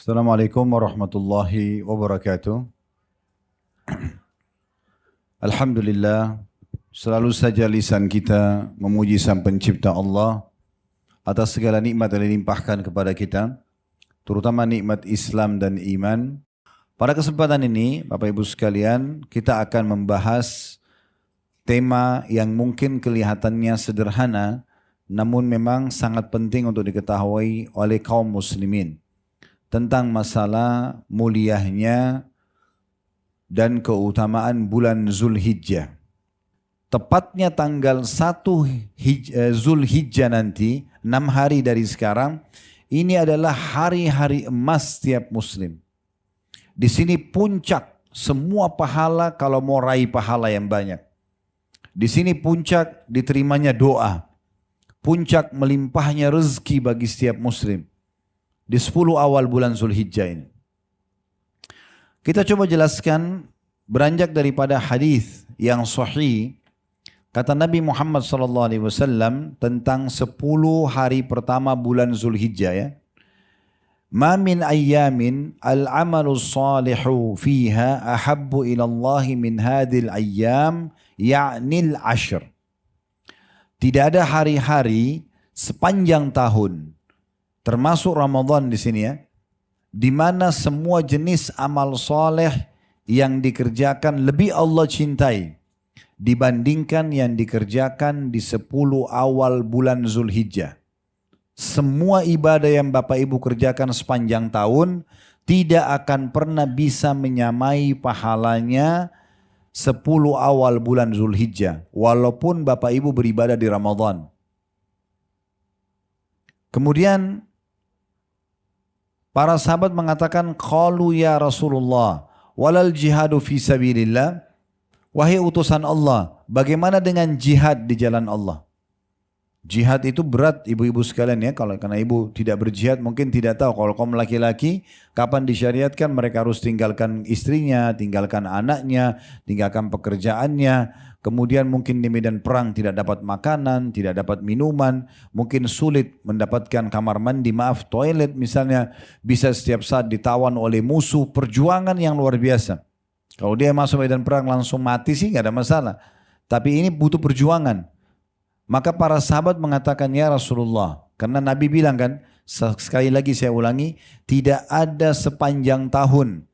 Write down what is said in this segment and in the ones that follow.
Assalamualaikum warahmatullahi wabarakatuh. Alhamdulillah, selalu saja lisan kita memuji Sang Pencipta Allah atas segala nikmat yang dilimpahkan kepada kita, terutama nikmat Islam dan iman. Pada kesempatan ini, Bapak Ibu sekalian, kita akan membahas tema yang mungkin kelihatannya sederhana, namun memang sangat penting untuk diketahui oleh kaum muslimin, tentang masalah muliahnya dan keutamaan bulan Zulhijjah. Tepatnya tanggal 1 Zulhijjah nanti, 6 hari dari sekarang, ini adalah hari-hari emas setiap muslim. Di sini puncak semua pahala kalau mau raih pahala yang banyak. Di sini puncak diterimanya doa. Puncak melimpahnya rezeki bagi setiap muslim. Di 10 awal bulan Zulhijjah ini. Kita coba jelaskan beranjak daripada hadis yang sahih. Kata Nabi Muhammad SAW tentang 10 hari pertama bulan Zulhijjah ya. Ma min ayyamin al-amalu salihu fiha ahabbu ila Allah min hadhil ayyam ya'nil ashr. Tidak ada hari-hari sepanjang tahun, termasuk Ramadan di sini ya, di mana semua jenis amal soleh yang dikerjakan lebih Allah cintai dibandingkan yang dikerjakan di 10 awal bulan Zulhijjah. Semua ibadah yang Bapak Ibu kerjakan sepanjang tahun tidak akan pernah bisa menyamai pahalanya 10 awal bulan Zulhijjah, walaupun Bapak Ibu beribadah di Ramadan. Kemudian para sahabat mengatakan, qalu ya Rasulullah, walal jihadu fi sabilillah. Wahai utusan Allah, bagaimana dengan jihad di jalan Allah? Jihad itu berat ibu-ibu sekalian ya, karena ibu tidak berjihad mungkin tidak tahu kalau kaum laki-laki kapan disyariatkan mereka harus tinggalkan istrinya, tinggalkan anaknya, tinggalkan pekerjaannya. Kemudian mungkin di medan perang tidak dapat makanan, tidak dapat minuman, mungkin sulit mendapatkan kamar mandi, toilet misalnya, bisa setiap saat ditawan oleh musuh, perjuangan yang luar biasa. Kalau dia masuk medan perang langsung mati sih nggak ada masalah, tapi ini butuh perjuangan. Maka para sahabat mengatakan, ya Rasulullah, karena Nabi bilang kan, sekali lagi saya ulangi, tidak ada sepanjang tahun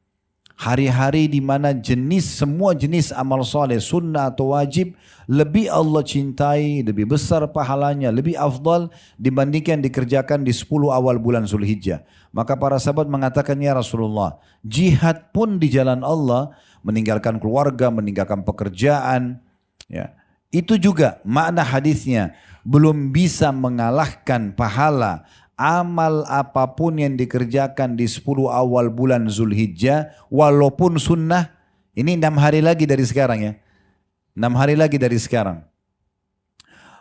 hari-hari di mana semua jenis amal soleh, sunnah atau wajib lebih Allah cintai, lebih besar pahalanya, lebih afdal dibandingkan dikerjakan di 10 awal bulan Zulhijjah. Maka para sahabat mengatakan, ya Rasulullah, jihad pun di jalan Allah, meninggalkan keluarga, meninggalkan pekerjaan, ya, itu juga makna hadisnya belum bisa mengalahkan pahala amal apapun yang dikerjakan di 10 awal bulan Zulhijjah, walaupun sunnah. Ini 6 hari lagi dari sekarang ya. 6 hari lagi dari sekarang.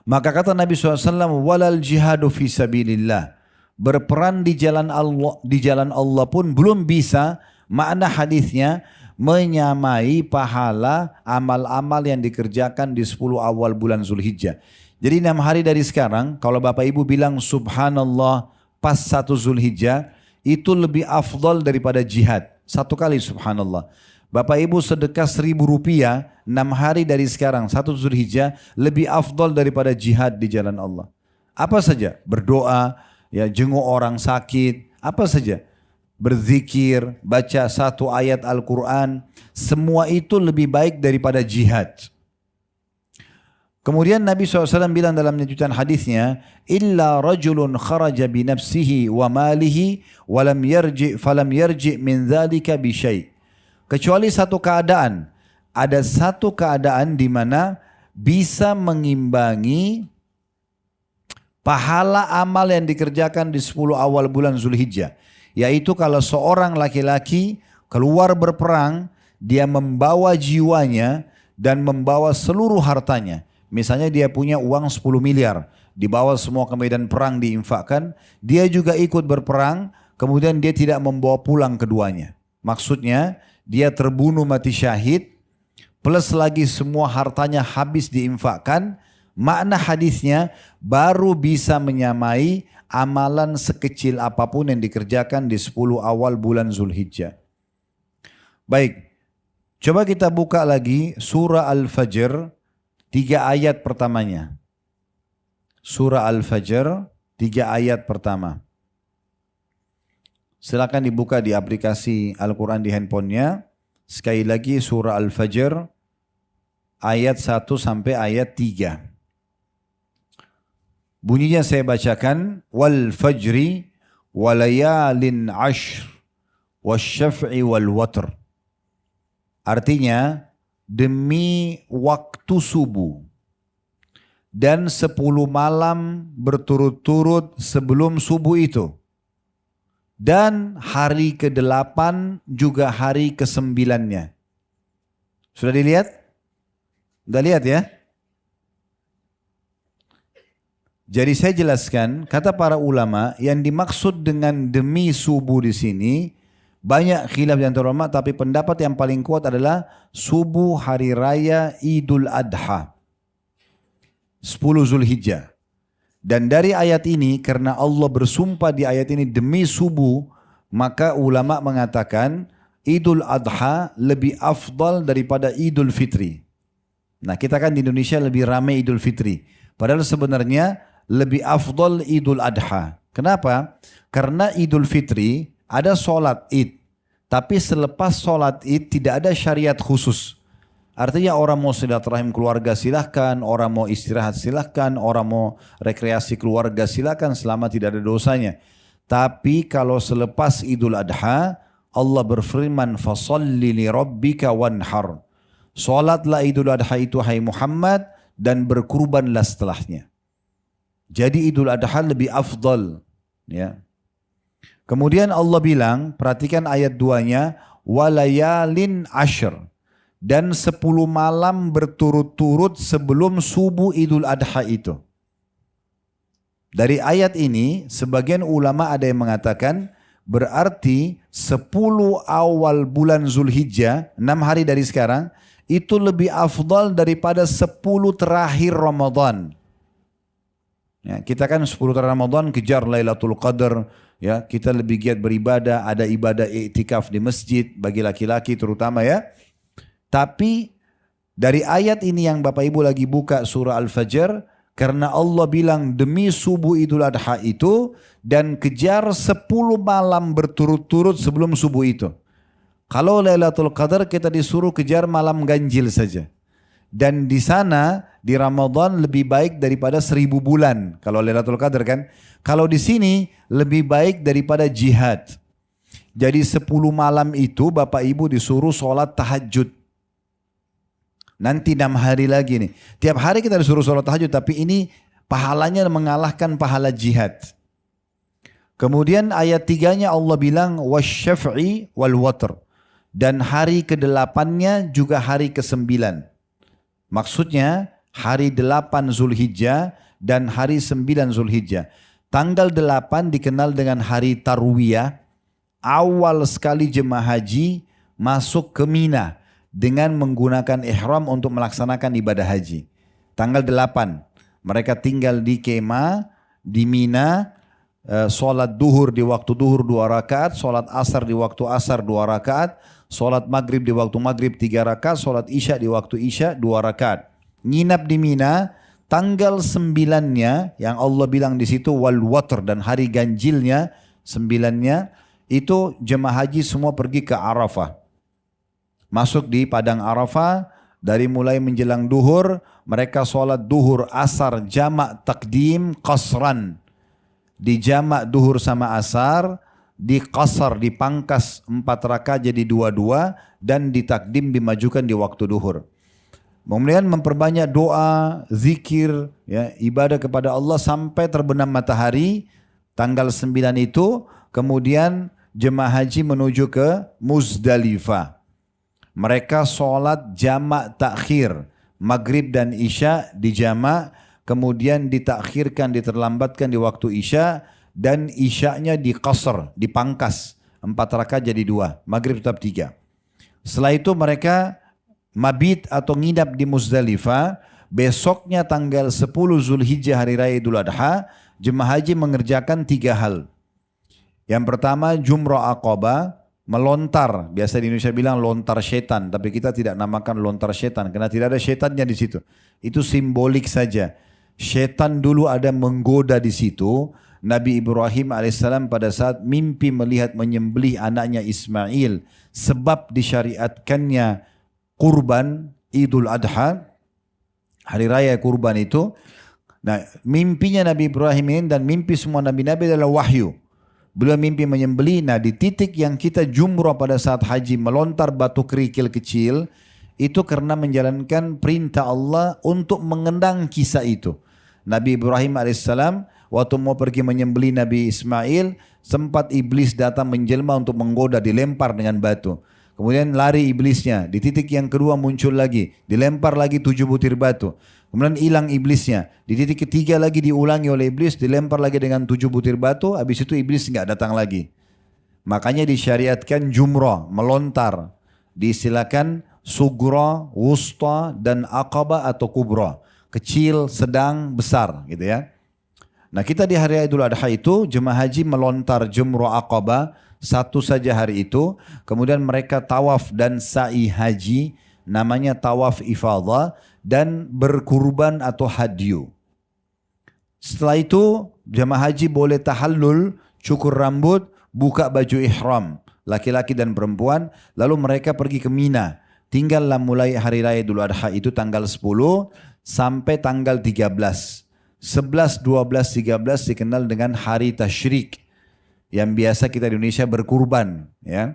Maka kata Nabi SAW, walal jihadu fi sabilillah. Berperan di jalan Allah pun belum bisa, makna hadisnya menyamai pahala amal-amal yang dikerjakan di 10 awal bulan Zulhijjah. Jadi 6 hari dari sekarang, kalau Bapak Ibu bilang subhanallah pas 1 Zulhijjah, itu lebih afdal daripada jihad. 1 kali subhanallah. Bapak Ibu sedekah 1.000 rupiah 6 hari dari sekarang, 1 Zulhijjah, lebih afdal daripada jihad di jalan Allah. Apa saja? Berdoa, ya, jenguk orang sakit, apa saja. Berzikir, baca 1 ayat Al-Quran, semua itu lebih baik daripada jihad. Kemudian Nabi SAW bilang dalam lanjutan hadisnya, illa rajulun kharaja binafsihi wa malihi falam yarji min dzalika bi syai'. Kecuali satu keadaan, ada satu keadaan di mana bisa mengimbangi pahala amal yang dikerjakan di 10 awal bulan Zulhijjah. Yaitu kalau seorang laki-laki keluar berperang, dia membawa jiwanya dan membawa seluruh hartanya. Misalnya dia punya uang 10 miliar, dibawa semua ke medan perang diinfakkan, dia juga ikut berperang, kemudian dia tidak membawa pulang keduanya. Maksudnya dia terbunuh mati syahid, plus lagi semua hartanya habis diinfakkan, makna hadisnya baru bisa menyamai amalan sekecil apapun yang dikerjakan di 10 awal bulan Zulhijjah. Baik, coba kita buka lagi surah Al-Fajr, 3 ayat pertamanya. Surah Al-Fajr, 3 ayat pertama. Silakan dibuka di aplikasi Al-Quran di handphonenya. Sekali lagi surah Al-Fajr ayat 1 sampai ayat 3. Bunyinya saya bacakan. Wal fajri walayalin ashr wasyaf'i wal watr. Artinya demi waktu subuh dan 10 malam berturut-turut sebelum subuh itu. Dan hari ke-8 juga hari ke-9-nya. Sudah dilihat? Sudah lihat ya? Jadi saya jelaskan, kata para ulama, yang dimaksud dengan demi subuh di sini, banyak khilaf di antara ulama, tapi pendapat yang paling kuat adalah subuh hari raya Idul Adha. 10 Zulhijjah. Dan dari ayat ini, karena Allah bersumpah di ayat ini demi subuh, maka ulama mengatakan Idul Adha lebih afdal daripada Idul Fitri. Nah, kita kan di Indonesia lebih ramai Idul Fitri. Padahal sebenarnya lebih afdal Idul Adha. Kenapa? Karena Idul Fitri ada sholat Id. Tapi selepas sholat Id tidak ada syariat khusus. Artinya orang mau silaturahim keluarga silahkan, orang mau istirahat silahkan, orang mau rekreasi keluarga silahkan selama tidak ada dosanya. Tapi kalau selepas Idul Adha, Allah berfirman, fasalli li rabbika wanhar. Salatlah Idul Adha itu hai Muhammad dan berkurbanlah setelahnya. Jadi Idul Adha lebih afdal. Ya. Kemudian Allah bilang, perhatikan ayat 2-nya, walayalin ashr. Dan 10 malam berturut-turut sebelum subuh Idul Adha itu. Dari ayat ini, sebagian ulama ada yang mengatakan, berarti 10 awal bulan Zulhijjah, 6 hari dari sekarang, itu lebih afdal daripada 10 terakhir Ramadan. Ya, kita kan 10 terakhir Ramadan kejar Lailatul Qadar, ya, kita lebih giat beribadah, ada ibadah iktikaf di masjid bagi laki-laki terutama ya. Tapi dari ayat ini yang Bapak Ibu lagi buka surah Al-Fajr, karena Allah bilang demi subuh Idul Adha itu dan kejar 10 malam berturut-turut sebelum subuh itu. Kalau Lailatul Qadar kita disuruh kejar malam ganjil saja. Dan di sana di Ramadan lebih baik daripada 1000 bulan kalau Lailatul Qadar kan. Kalau di sini lebih baik daripada jihad. Jadi 10 malam itu Bapak Ibu disuruh sholat tahajud. Nanti 6 hari lagi nih. Tiap hari kita disuruh sholat tahajud, tapi ini pahalanya mengalahkan pahala jihad. Kemudian ayat 3-nya Allah bilang wasyaf'i wal watr. Dan hari ke-8-nya juga hari ke-9. Maksudnya hari 8 Zulhijjah dan hari 9 Zulhijjah. Tanggal 8 dikenal dengan hari Tarwiyah. Awal sekali jemaah haji masuk ke Mina dengan menggunakan ihram untuk melaksanakan ibadah haji. Tanggal 8 mereka tinggal di kemah di Mina, sholat duhur di waktu duhur 2 rakaat, sholat asar di waktu asar 2 rakaat, sholat maghrib di waktu maghrib 3 rakaat, sholat isya di waktu isya 2 rakaat. Nginap di Mina. Tanggal 9-nya yang Allah bilang di situ wal watr, dan hari ganjilnya 9-nya itu jemaah haji semua pergi ke Arafah. Masuk di padang Arafah, dari mulai menjelang duhur, mereka sholat duhur asar jamak takdim qasran. Di jamak duhur sama asar, di qasar, dipangkas 4 rakaat jadi 2-2, dan ditakdim dimajukan di waktu duhur. Kemudian memperbanyak doa, zikir, ya, ibadah kepada Allah sampai terbenam matahari. Tanggal 9 itu, kemudian jemaah haji menuju ke Muzdalifah. Mereka sholat jamak takhir, maghrib dan isya di jamak, kemudian ditakhirkan, diterlambatkan di waktu isya, dan isyanya di qasr, dipangkas 4 rakaat jadi 2, maghrib tetap 3. Setelah itu mereka mabit atau nginap di Muzdalifah, besoknya tanggal 10 Zulhijjah hari raya Idul Adha, jemaah haji mengerjakan 3 hal. Yang pertama Jumrah Aqabah, melontar. Biasa di Indonesia bilang lontar setan, tapi kita tidak namakan lontar setan karena tidak ada setannya di situ. Itu simbolik saja. Setan dulu ada menggoda di situ. Nabi Ibrahim alaihissalam pada saat mimpi melihat menyembelih anaknya Ismail sebab disyariatkannya kurban Idul Adha, hari raya kurban itu. Nah, mimpinya Nabi Ibrahim ini dan mimpi semua nabi-nabi adalah wahyu. Beliau mimpi menyembelih. Nah, di titik yang kita jumrah pada saat haji melontar batu kerikil kecil itu karena menjalankan perintah Allah untuk mengenang kisah itu. Nabi Ibrahim alaihissalam waktu mau pergi menyembelih Nabi Ismail, sempat iblis datang menjelma untuk menggoda, dilempar dengan batu. Kemudian lari iblisnya, di titik yang kedua muncul lagi, dilempar lagi 7 butir batu. Kemudian hilang iblisnya, di titik ketiga lagi diulangi oleh iblis, dilempar lagi dengan 7 butir batu, habis itu iblis nggak datang lagi. Makanya disyariatkan jumrah, melontar. Diistilahkan sugra, wusta, dan aqabah atau kubra. Kecil, sedang, besar gitu ya. Nah kita di hari Idul Adha itu jemaah haji melontar jumrah aqabah satu saja hari itu. Kemudian mereka tawaf dan sa'i haji, namanya tawaf ifadah, dan berkurban atau hadyu. Setelah itu jemaah haji boleh tahallul, cukur rambut, buka baju ihram, laki-laki dan perempuan. Lalu mereka pergi ke Mina. Tinggallah mulai hari raya Idul Adha itu tanggal 10 sampai tanggal 13. 11, 12, 13 dikenal dengan hari tasyrik, yang biasa kita di Indonesia berkurban ya.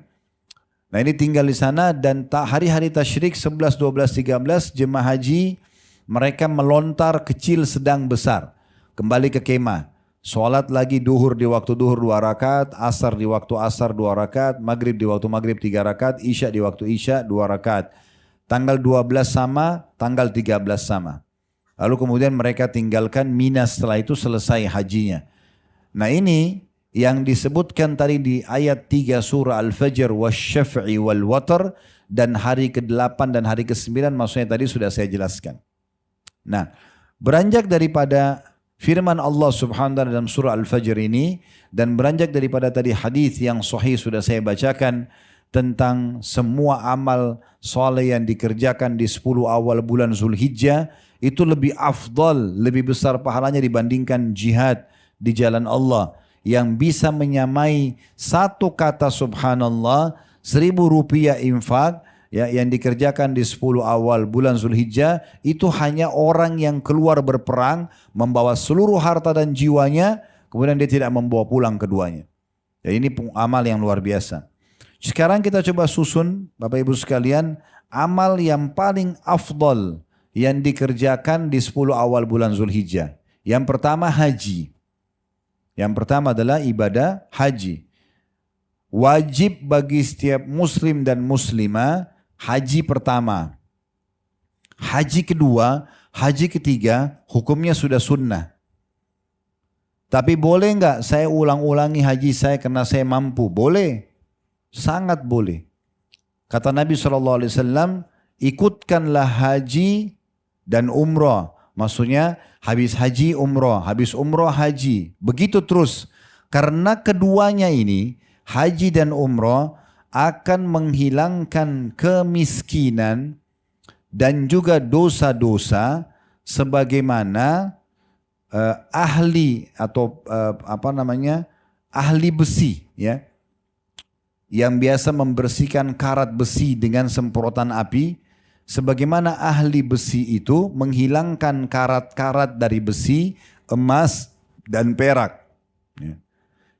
Nah ini tinggal di sana dan hari-hari tasyrik 11, 12, 13 jemaah haji mereka melontar kecil, sedang, besar. Kembali ke kemah. Sholat lagi duhur di waktu duhur 2 rakaat, asar di waktu asar 2 rakaat, maghrib di waktu maghrib 3 rakaat, isya di waktu isya 2 rakaat. Tanggal 12 sama, tanggal 13 sama. Lalu kemudian mereka tinggalkan Mina setelah itu selesai hajinya. Nah ini yang disebutkan tadi di ayat 3 surah Al-Fajr wasyaf'i wal watr dan hari ke-8 dan hari ke-9 maksudnya tadi sudah saya jelaskan. Nah, beranjak daripada firman Allah Subhanahu wa taala dalam surah Al-Fajr ini dan beranjak daripada tadi hadis yang sahih sudah saya bacakan tentang semua amal soleh yang dikerjakan di 10 awal bulan Zulhijjah itu lebih afdal, lebih besar pahalanya dibandingkan jihad di jalan Allah. Yang bisa menyamai satu kata subhanallah, 1.000 rupiah infak ya, yang dikerjakan di 10 awal bulan Zulhijjah itu hanya orang yang keluar berperang membawa seluruh harta dan jiwanya kemudian dia tidak membawa pulang keduanya. Ya, ini amal yang luar biasa. Sekarang kita coba susun Bapak Ibu sekalian amal yang paling afdal yang dikerjakan di 10 awal bulan Zulhijjah. Yang pertama haji. Yang pertama adalah ibadah haji. Wajib bagi setiap muslim dan muslimah haji pertama. Haji kedua, haji ketiga hukumnya sudah sunnah. Tapi boleh enggak saya ulang-ulangi haji saya karena saya mampu? Boleh. Sangat boleh. Kata Nabi SAW, ikutkanlah haji dan umrah. Maksudnya habis haji umrah, habis umrah haji. Begitu terus. Karena keduanya ini, haji dan umrah akan menghilangkan kemiskinan dan juga dosa-dosa sebagaimana ahli atau ahli besi ya. Yang biasa membersihkan karat besi dengan semprotan api. Sebagaimana ahli besi itu menghilangkan karat-karat dari besi, emas, dan perak.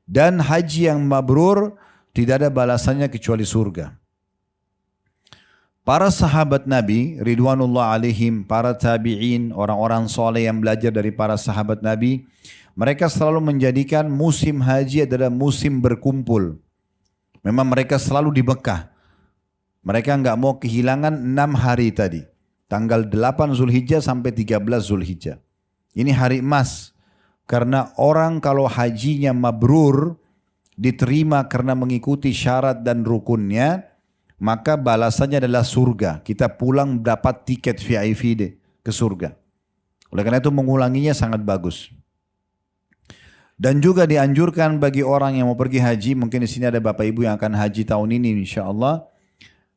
Dan haji yang mabrur tidak ada balasannya kecuali surga. Para sahabat Nabi, Ridwanullah alaihim, para tabi'in, orang-orang soleh yang belajar dari para sahabat Nabi, mereka selalu menjadikan musim haji adalah musim berkumpul. Memang mereka selalu di Mekah. Mereka nggak mau kehilangan 6 hari tadi. Tanggal 8 Zulhijjah sampai 13 Zulhijjah. Ini hari emas. Karena orang kalau hajinya mabrur, diterima karena mengikuti syarat dan rukunnya, maka balasannya adalah surga. Kita pulang dapat tiket VIP ke surga. Oleh karena itu mengulanginya sangat bagus. Dan juga dianjurkan bagi orang yang mau pergi haji, mungkin di sini ada bapak ibu yang akan haji tahun ini insya Allah,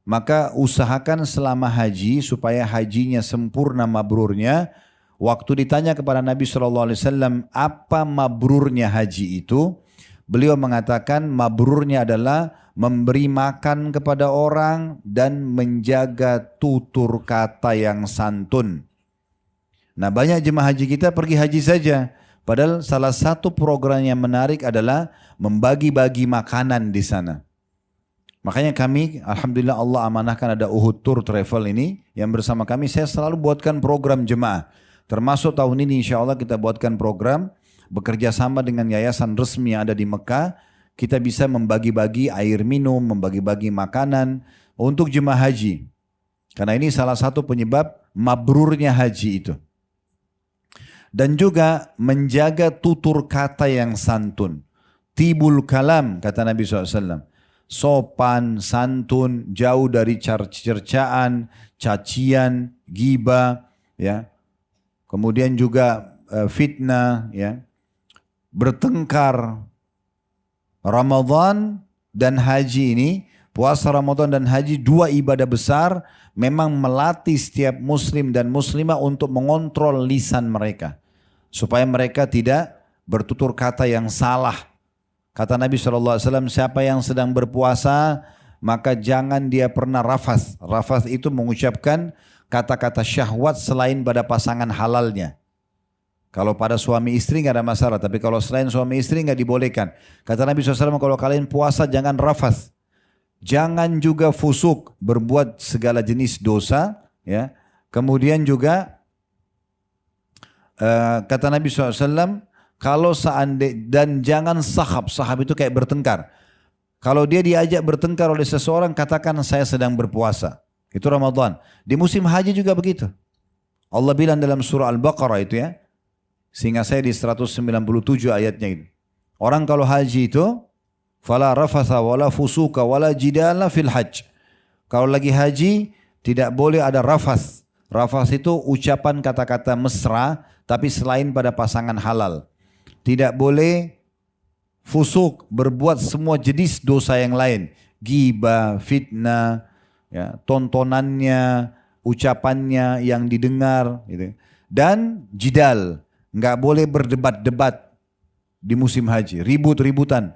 maka usahakan selama haji supaya hajinya sempurna mabrurnya. Waktu ditanya kepada Nabi SAW, apa mabrurnya haji itu? Beliau mengatakan mabrurnya adalah memberi makan kepada orang dan menjaga tutur kata yang santun. Nah, banyak jemaah haji kita pergi haji saja. Padahal salah satu program yang menarik adalah membagi-bagi makanan di sana. Makanya kami, alhamdulillah Allah amanahkan ada Uhud Tour Travel ini yang bersama kami, saya selalu buatkan program jemaah. Termasuk tahun ini insya Allah kita buatkan program bekerja sama dengan yayasan resmi yang ada di Mekah. Kita bisa membagi-bagi air minum, membagi-bagi makanan untuk jemaah haji. Karena ini salah satu penyebab mabrurnya haji itu. Dan juga menjaga tutur kata yang santun. Tibul kalam, kata Nabi SAW. Sopan, santun, jauh dari cercaan, cacian, ghibah, ya. Kemudian juga fitnah, ya. Bertengkar. Ramadan dan haji ini, puasa Ramadan dan haji, dua ibadah besar, memang melatih setiap muslim dan muslimah untuk mengontrol lisan mereka. Supaya mereka tidak bertutur kata yang salah. Kata Nabi SAW, siapa yang sedang berpuasa, maka jangan dia pernah rafas. Rafas itu mengucapkan kata-kata syahwat selain pada pasangan halalnya. Kalau pada suami istri nggak ada masalah, tapi kalau selain suami istri nggak dibolehkan. Kata Nabi SAW, kalau kalian puasa jangan rafas. Jangan juga fusuk, berbuat segala jenis dosa. Ya. Kemudian juga kata Nabi SAW, kalau dan jangan sahab. Sahab itu kayak bertengkar. Kalau dia diajak bertengkar oleh seseorang, katakan saya sedang berpuasa. Itu Ramadan. Di musim haji juga begitu. Allah bilang dalam surah Al-Baqarah itu, ya. Sehingga saya di 197 ayatnya itu. Orang kalau haji itu, fala rafatha wala fusuka wala jidala fil hajj. Kalau lagi haji, tidak boleh ada rafas. Rafas itu ucapan kata-kata mesra, tapi selain pada pasangan halal. Tidak boleh fusuk, berbuat semua jenis dosa yang lain. Ghibah, fitnah, ya, tontonannya, ucapannya yang didengar. Gitu. Dan jidal. Nggak boleh berdebat-debat di musim haji, ribut-ributan.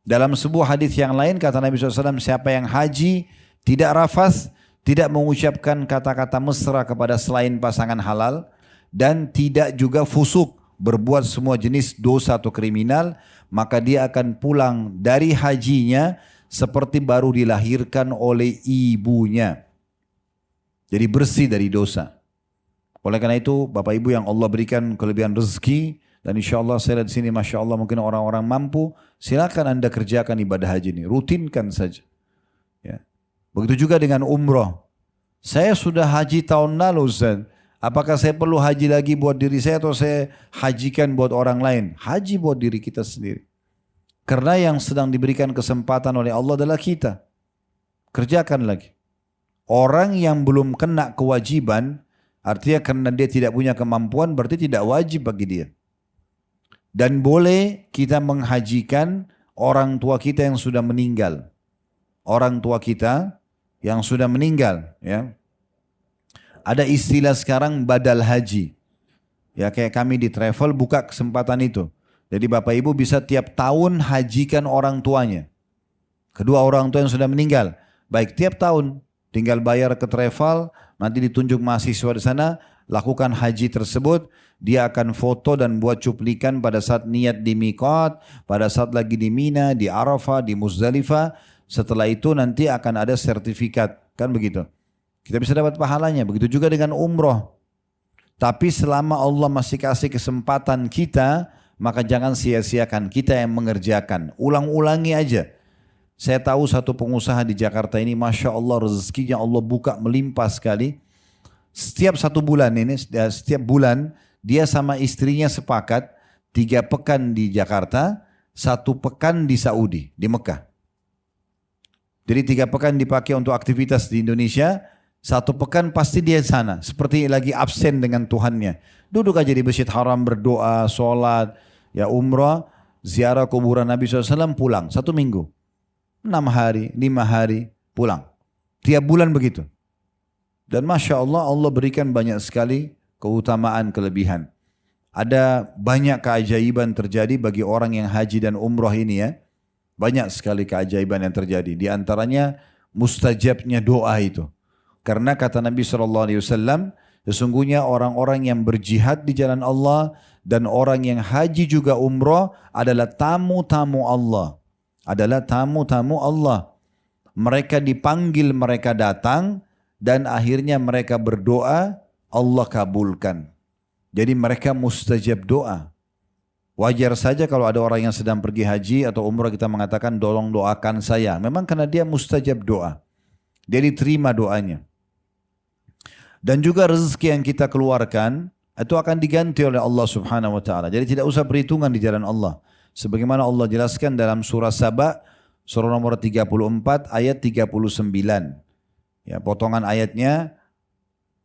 Dalam sebuah hadis yang lain kata Nabi SAW, siapa yang haji tidak rafas, tidak mengucapkan kata-kata mesra kepada selain pasangan halal, dan tidak juga fusuk, berbuat semua jenis dosa atau kriminal, maka dia akan pulang dari hajinya seperti baru dilahirkan oleh ibunya. Jadi bersih dari dosa. Oleh karena itu Bapak Ibu yang Allah berikan kelebihan rezeki, dan insya Allah saya lihat di sini Masya Allah mungkin orang-orang mampu, silakan Anda kerjakan ibadah haji ini, rutinkan saja. Ya. Begitu juga dengan umroh. Saya sudah haji tahun lalu Ustaz, apakah saya perlu haji lagi buat diri saya atau saya hajikan buat orang lain? Haji buat diri kita sendiri. Karena yang sedang diberikan kesempatan oleh Allah adalah kita. Kerjakan lagi. Orang yang belum kena kewajiban, artinya karena dia tidak punya kemampuan, berarti tidak wajib bagi dia. Dan boleh kita menghajikan orang tua kita yang sudah meninggal. Orang tua kita yang sudah meninggal. Ya. Ada istilah sekarang badal haji. Ya, kayak kami di travel buka kesempatan itu. Jadi Bapak Ibu bisa tiap tahun hajikan orang tuanya. Kedua orang tua yang sudah meninggal. Baik tiap tahun tinggal bayar ke travel. Nanti ditunjuk mahasiswa di sana, lakukan haji tersebut, dia akan foto dan buat cuplikan pada saat niat di Miqat, pada saat lagi di Mina, di Arafah, di Muzdalifah. Setelah itu nanti akan ada sertifikat, kan begitu. Kita bisa dapat pahalanya, begitu juga dengan umroh. Tapi selama Allah masih kasih kesempatan kita, maka jangan sia-siakan, kita yang mengerjakan. Ulang-ulangi aja. Saya tahu satu pengusaha di Jakarta ini, Masya Allah rezekinya Allah buka melimpah sekali. Setiap 1 bulan ini, setiap bulan dia sama istrinya sepakat 3 pekan di Jakarta, 1 pekan di Saudi, di Mekah. Jadi 3 pekan dipakai untuk aktivitas di Indonesia, 1 pekan pasti dia di sana. Seperti lagi absen dengan Tuhannya. Duduk aja di Masjid Haram berdoa, sholat, ya umrah, ziarah kuburan Nabi SAW, pulang. 1 minggu. 6 hari, 5 hari, pulang. Tiap bulan begitu. Dan Masya Allah, Allah berikan banyak sekali keutamaan, kelebihan. Ada banyak keajaiban terjadi bagi orang yang haji dan umrah ini ya. Banyak sekali keajaiban yang terjadi. Di antaranya mustajabnya doa itu. Karena kata Nabi SAW, sesungguhnya orang-orang yang berjihad di jalan Allah dan orang yang haji juga umrah adalah tamu-tamu Allah. Adalah tamu-tamu Allah. Mereka dipanggil, mereka datang dan akhirnya mereka berdoa, Allah kabulkan. Jadi mereka mustajab doa. Wajar saja kalau ada orang yang sedang pergi haji atau umrah kita mengatakan tolong doakan saya. Memang karena dia mustajab doa. Dia diterima doanya. Dan juga rezeki yang kita keluarkan itu akan diganti oleh Allah Subhanahu wa taala. Jadi tidak usah perhitungan di jalan Allah. Sebagaimana Allah jelaskan dalam surah Saba, surah nomor 34 ayat 39. Ya, potongan ayatnya,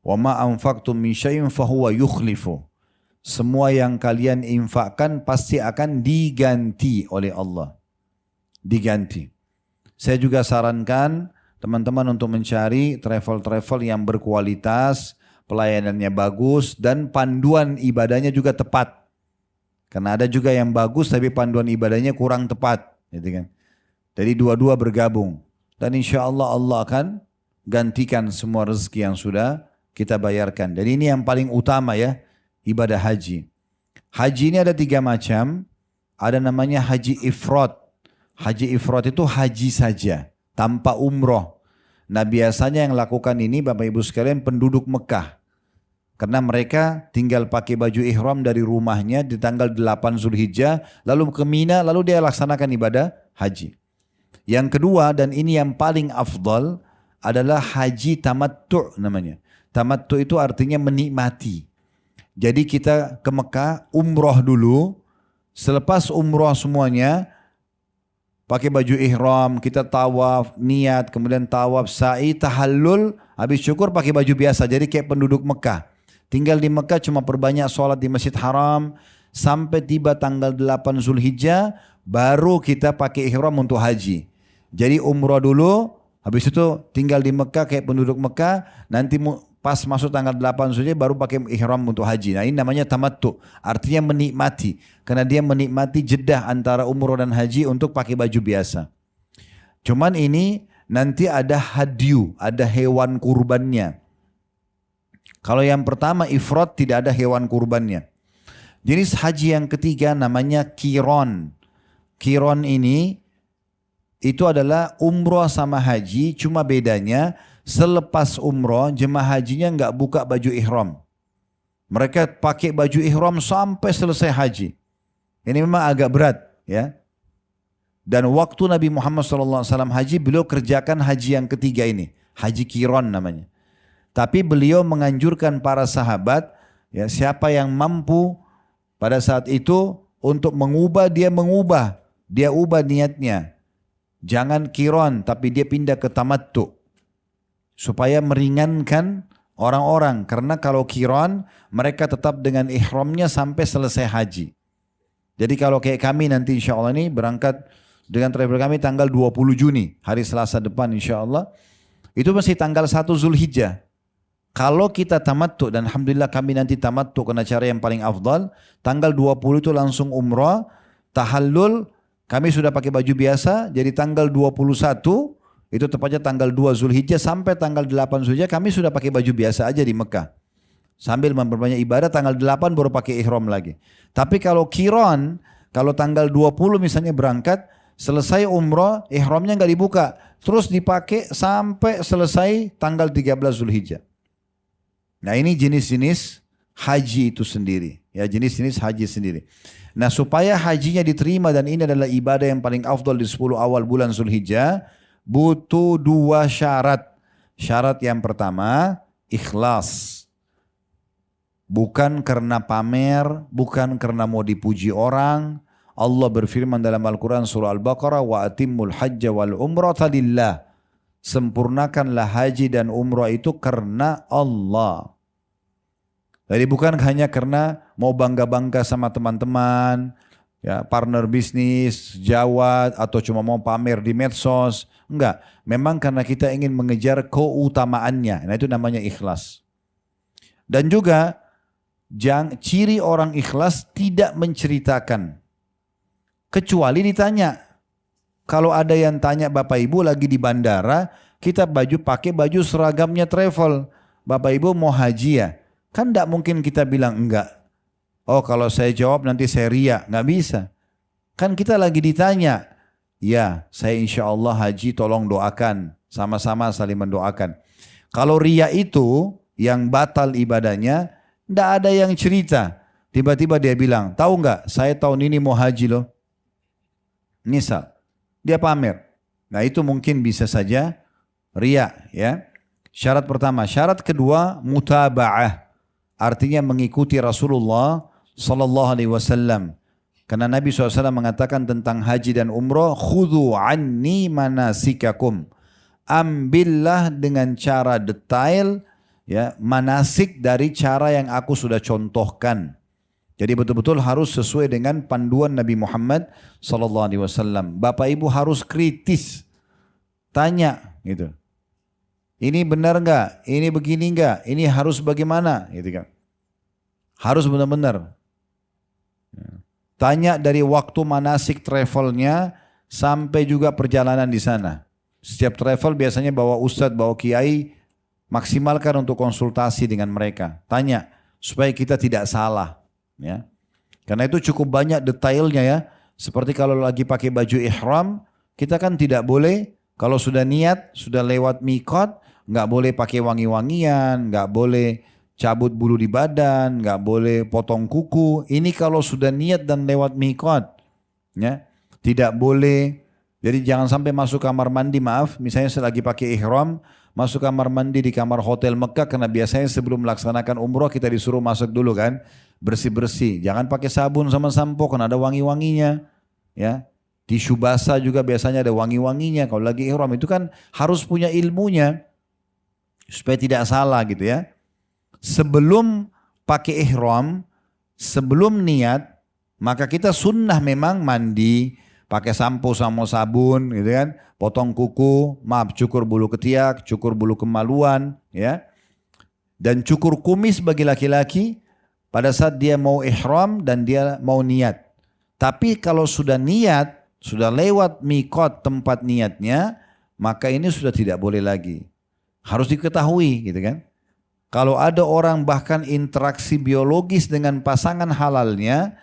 "Wa ma anfaqtum min syai'in fahuwa yukhlifu." Semua yang kalian infakkan pasti akan diganti oleh Allah. Diganti. Saya juga sarankan teman-teman untuk mencari travel-travel yang berkualitas, pelayanannya bagus, dan panduan ibadahnya juga tepat. Karena ada juga yang bagus tapi panduan ibadahnya kurang tepat. Gitu kan. Jadi dua-dua bergabung. Dan insya Allah Allah akan gantikan semua rezeki yang sudah kita bayarkan. Dan ini yang paling utama ya. Ibadah haji. Haji ini ada 3 macam. Ada namanya haji ifrad. Haji ifrad itu haji saja, tanpa umroh. Nah biasanya yang lakukan ini Bapak Ibu sekalian penduduk Mekah. Karena mereka tinggal pakai baju ihram dari rumahnya di tanggal 8 Zulhijjah. Lalu ke Mina, lalu dia laksanakan ibadah haji. Yang kedua dan ini yang paling afdal adalah haji tamattu' namanya. Tamattu' itu artinya menikmati. Jadi kita ke Mekah umroh dulu, selepas umroh semuanya pakai baju ihram, kita tawaf, niat, kemudian tawaf, sa'i, tahallul, habis syukur pakai baju biasa. Jadi kayak penduduk Mekah. Tinggal di Mekah cuma perbanyak sholat di Masjid Haram, sampai tiba tanggal 8 Zulhijjah, baru kita pakai ihram untuk haji. Jadi umroh dulu, habis itu tinggal di Mekah kayak penduduk Mekah, nanti pas masuk tanggal 8 Zulhijjah baru pakai ihram untuk haji. Nah ini namanya tamattu, artinya menikmati. Karena dia menikmati jedah antara umroh dan haji untuk pakai baju biasa. Cuman ini nanti ada hadyu, ada hewan kurbannya. Kalau yang pertama ifrad tidak ada hewan kurbannya. Jenis haji yang ketiga namanya qiran. Qiran ini itu adalah umroh sama haji, cuma bedanya selepas umroh jemaah hajinya nggak buka baju ihram. Mereka pakai baju ihram sampai selesai haji. Ini memang agak berat ya. Dan waktu Nabi Muhammad SAW haji, beliau kerjakan haji yang ketiga ini. Haji qiran namanya. Tapi beliau menganjurkan para sahabat, ya, siapa yang mampu pada saat itu untuk mengubah, dia mengubah. Dia ubah niatnya. Jangan qiran tapi dia pindah ke tamattu. Supaya meringankan orang-orang. Karena kalau qiran mereka tetap dengan ihramnya sampai selesai haji. Jadi kalau kayak kami nanti insya Allah ini berangkat dengan travel kami tanggal 20 Juni. Hari Selasa depan insya Allah. Itu masih tanggal 1 Zulhijjah. Kalau kita tamattu dan Alhamdulillah kami nanti tamattu kena cara yang paling afdal. Tanggal 20 itu langsung umrah. Tahallul kami sudah pakai baju biasa. Jadi tanggal 21 itu tepatnya tanggal 2 Zulhijjah sampai tanggal 8 Zulhijjah kami sudah pakai baju biasa aja di Mekah. Sambil memperbanyak ibadah tanggal 8 baru pakai ihram lagi. Tapi kalau qiran, kalau tanggal 20 misalnya berangkat, selesai umrah, ihramnya nggak dibuka. Terus dipakai sampai selesai tanggal 13 Zulhijjah. Nah ini jenis-jenis haji itu sendiri. Ya jenis-jenis haji sendiri. Nah supaya hajinya diterima dan ini adalah ibadah yang paling afdal di 10 awal bulan Zulhijjah, butuh 2 syarat. Syarat yang pertama, ikhlas. Bukan karena pamer, bukan karena mau dipuji orang. Allah berfirman dalam Al-Quran surah Al-Baqarah, wa atimmul hajja wal umrata lillah. Sempurnakanlah haji dan umrah itu karena Allah. Jadi bukan hanya karena mau bangga-bangga sama teman-teman, ya partner bisnis, jawat, atau cuma mau pamer di medsos. Enggak, memang karena kita ingin mengejar keutamaannya. Nah itu namanya ikhlas. Dan juga ciri orang ikhlas tidak menceritakan. Kecuali ditanya. Kalau ada yang tanya Bapak Ibu lagi di bandara, kita pakai baju seragamnya travel. Bapak Ibu mau haji ya? Kan tidak mungkin kita bilang enggak. Oh kalau saya jawab nanti saya ria. Nggak bisa. Kan kita lagi ditanya. Ya saya insya Allah haji tolong doakan. Sama-sama saling mendoakan. Kalau ria itu yang batal ibadahnya. Tidak ada yang cerita. Tiba-tiba dia bilang. Tahu nggak saya tahun ini mau haji loh. Misal. Dia pamer. Nah itu mungkin bisa saja ria ya. Syarat pertama. Syarat kedua mutaba'ah. Artinya mengikuti Rasulullah Sallallahu Alaihi Wasallam. Karena Nabi SAW mengatakan tentang haji dan umroh, khudhu anni manasikakum. Ambillah dengan cara detail ya manasik dari cara yang aku sudah contohkan. Jadi betul-betul harus sesuai dengan panduan Nabi Muhammad Sallallahu Alaihi Wasallam. Bapak Ibu harus kritis, tanya gitu. Ini benar nggak? Ini begini nggak? Ini harus bagaimana? Gitu kan? Harus benar-benar. Tanya dari waktu manasik travelnya sampai juga perjalanan di sana. Setiap travel biasanya bawa ustadz, bawa kiai, maksimalkan untuk konsultasi dengan mereka. Tanya supaya kita tidak salah. Ya. Karena itu cukup banyak detailnya ya. Seperti kalau lagi pakai baju ihram, kita kan tidak boleh kalau sudah niat, sudah lewat mikot, nggak boleh pakai wangi-wangian, nggak boleh cabut bulu di badan, nggak boleh potong kuku. Ini kalau sudah niat dan lewat mikot, ya tidak boleh. Jadi jangan sampai masuk kamar mandi, maaf, misalnya saya lagi pakai ihram, masuk kamar mandi di kamar hotel Mekah, karena biasanya sebelum melaksanakan umroh kita disuruh masuk dulu kan, bersih-bersih. Jangan pakai sabun sama sampo, karena ada wangi-wanginya, ya. Tisu basah juga biasanya ada wangi-wanginya. Kalau lagi ihram itu kan harus punya ilmunya supaya tidak salah gitu ya. Sebelum pakai ihram, sebelum niat, maka kita sunnah memang mandi, pakai sampo sama sabun gitu kan, potong kuku, cukur bulu ketiak, cukur bulu kemaluan ya. Dan cukur kumis bagi laki-laki pada saat dia mau ihram dan dia mau niat. Tapi kalau sudah niat, sudah lewat mikot tempat niatnya, maka ini sudah tidak boleh lagi. Harus diketahui gitu kan. Kalau ada orang bahkan interaksi biologis dengan pasangan halalnya,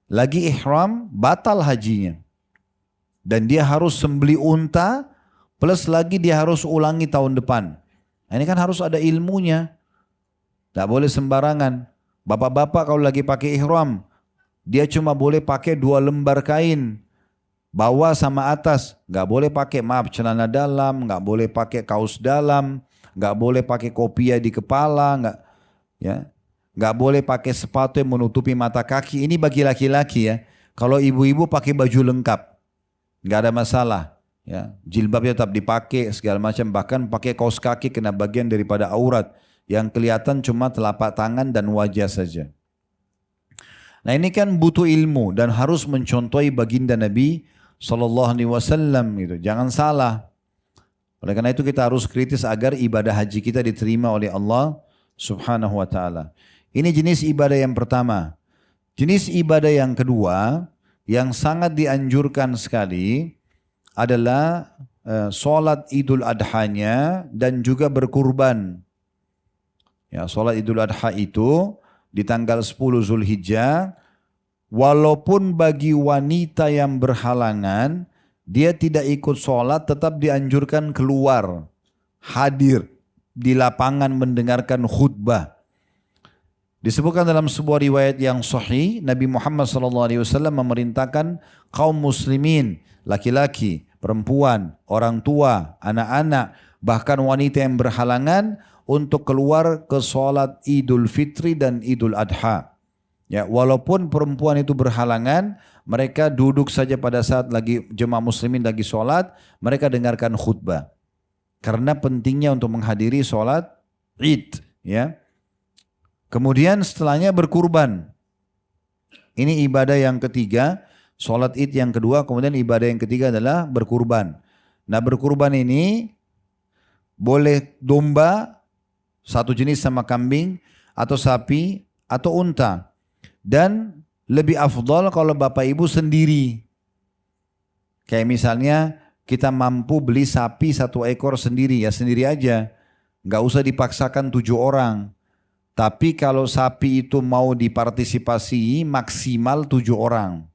lagi ihram, batal hajinya. Dan dia harus sembeli unta, plus lagi dia harus ulangi tahun depan. Nah, ini kan harus ada ilmunya. Tidak boleh sembarangan. Bapak-bapak kalau lagi pakai ihram, dia cuma boleh pakai 2 lembar kain. Bawah sama atas, nggak boleh pakai celana dalam, nggak boleh pakai kaos dalam, nggak boleh pakai kopiah di kepala, nggak boleh pakai sepatu yang menutupi mata kaki. Ini bagi laki-laki ya. Kalau ibu-ibu pakai baju lengkap, nggak ada masalah. Ya, jilbabnya tetap dipakai segala macam, bahkan pakai kaos kaki kena bagian daripada aurat, yang kelihatan cuma telapak tangan dan wajah saja. Nah ini kan butuh ilmu dan harus mencontohi baginda Nabi Sallallahu Alaihi Wasallam gitu. Jangan salah. Oleh karena itu kita harus kritis agar ibadah haji kita diterima oleh Allah Subhanahu Wa Taala. Ini jenis ibadah yang pertama. Jenis ibadah yang kedua yang sangat dianjurkan sekali adalah solat Idul Adhanya dan juga berkurban. Ya, solat Idul Adha itu di tanggal 10 Zulhijjah, walaupun bagi wanita yang berhalangan, dia tidak ikut sholat, tetap dianjurkan keluar, hadir di lapangan mendengarkan khutbah. Disebutkan dalam sebuah riwayat yang sahih, Nabi Muhammad SAW memerintahkan kaum muslimin, laki-laki, perempuan, orang tua, anak-anak, bahkan wanita yang berhalangan untuk keluar ke sholat Idul Fitri dan Idul Adha. Ya, walaupun perempuan itu berhalangan, mereka duduk saja pada saat lagi jemaah muslimin lagi sholat, mereka dengarkan khutbah. Karena pentingnya untuk menghadiri sholat Id. Ya. Kemudian setelahnya berkurban. Ini ibadah yang ketiga, sholat id yang kedua, kemudian ibadah yang ketiga adalah berkurban. Nah berkurban ini boleh domba, satu jenis sama kambing, atau sapi, atau unta. Dan lebih afdal kalau bapak ibu sendiri. Kayak misalnya kita mampu beli sapi 1 ekor sendiri, ya sendiri aja. Nggak usah dipaksakan 7 orang. Tapi kalau sapi itu mau dipartisipasi maksimal 7 orang.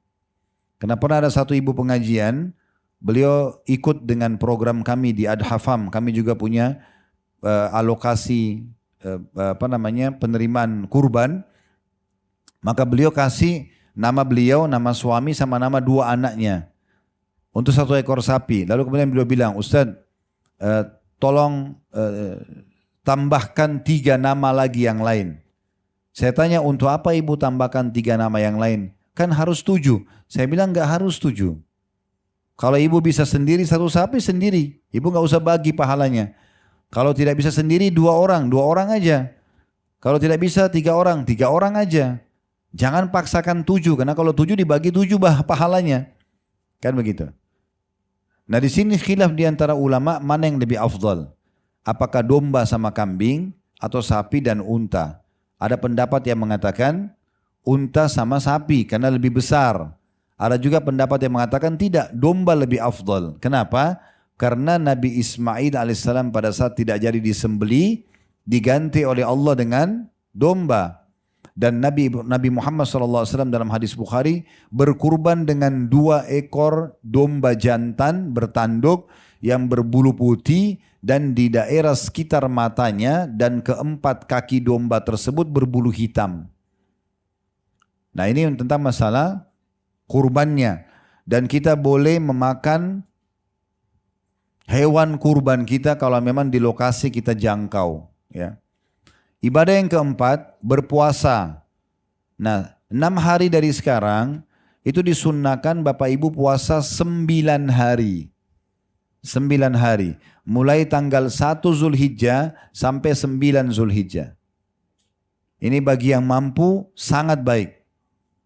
Karena pernah ada satu ibu pengajian, beliau ikut dengan program kami di Adhafam. Kami juga punya alokasi penerimaan kurban. Maka beliau kasih nama beliau, nama suami sama nama 2 anaknya untuk 1 ekor sapi. Lalu kemudian beliau bilang, Ustadz tolong tambahkan 3 nama lagi yang lain. Saya tanya, untuk apa ibu tambahkan 3 nama yang lain? Kan harus 7. Saya bilang enggak harus 7. Kalau ibu bisa sendiri 1 sapi sendiri, ibu enggak usah bagi pahalanya. Kalau tidak bisa sendiri 2 orang, 2 orang aja. Kalau tidak bisa 3 orang, 3 orang aja. Jangan paksakan 7, karena kalau 7 dibagi 7 pahalanya. Kan begitu. Nah di sini khilaf di antara ulama mana yang lebih afdal. Apakah domba sama kambing atau sapi dan unta? Ada pendapat yang mengatakan unta sama sapi karena lebih besar. Ada juga pendapat yang mengatakan tidak, domba lebih afdal. Kenapa? Karena Nabi Ismail alaihissalam pada saat tidak jadi disembeli diganti oleh Allah dengan domba. Dan Nabi Muhammad SAW dalam hadis Bukhari berkurban dengan 2 ekor domba jantan bertanduk yang berbulu putih dan di daerah sekitar matanya dan keempat kaki domba tersebut berbulu hitam. Nah ini tentang masalah kurbannya. Dan kita boleh memakan hewan kurban kita kalau memang di lokasi kita jangkau. Ya. Ibadah yang keempat, berpuasa. Nah 6 hari dari sekarang itu disunnahkan Bapak Ibu puasa 9 hari. 9 hari. Mulai tanggal 1 Zulhijjah sampai 9 Zulhijjah. Ini bagi yang mampu sangat baik.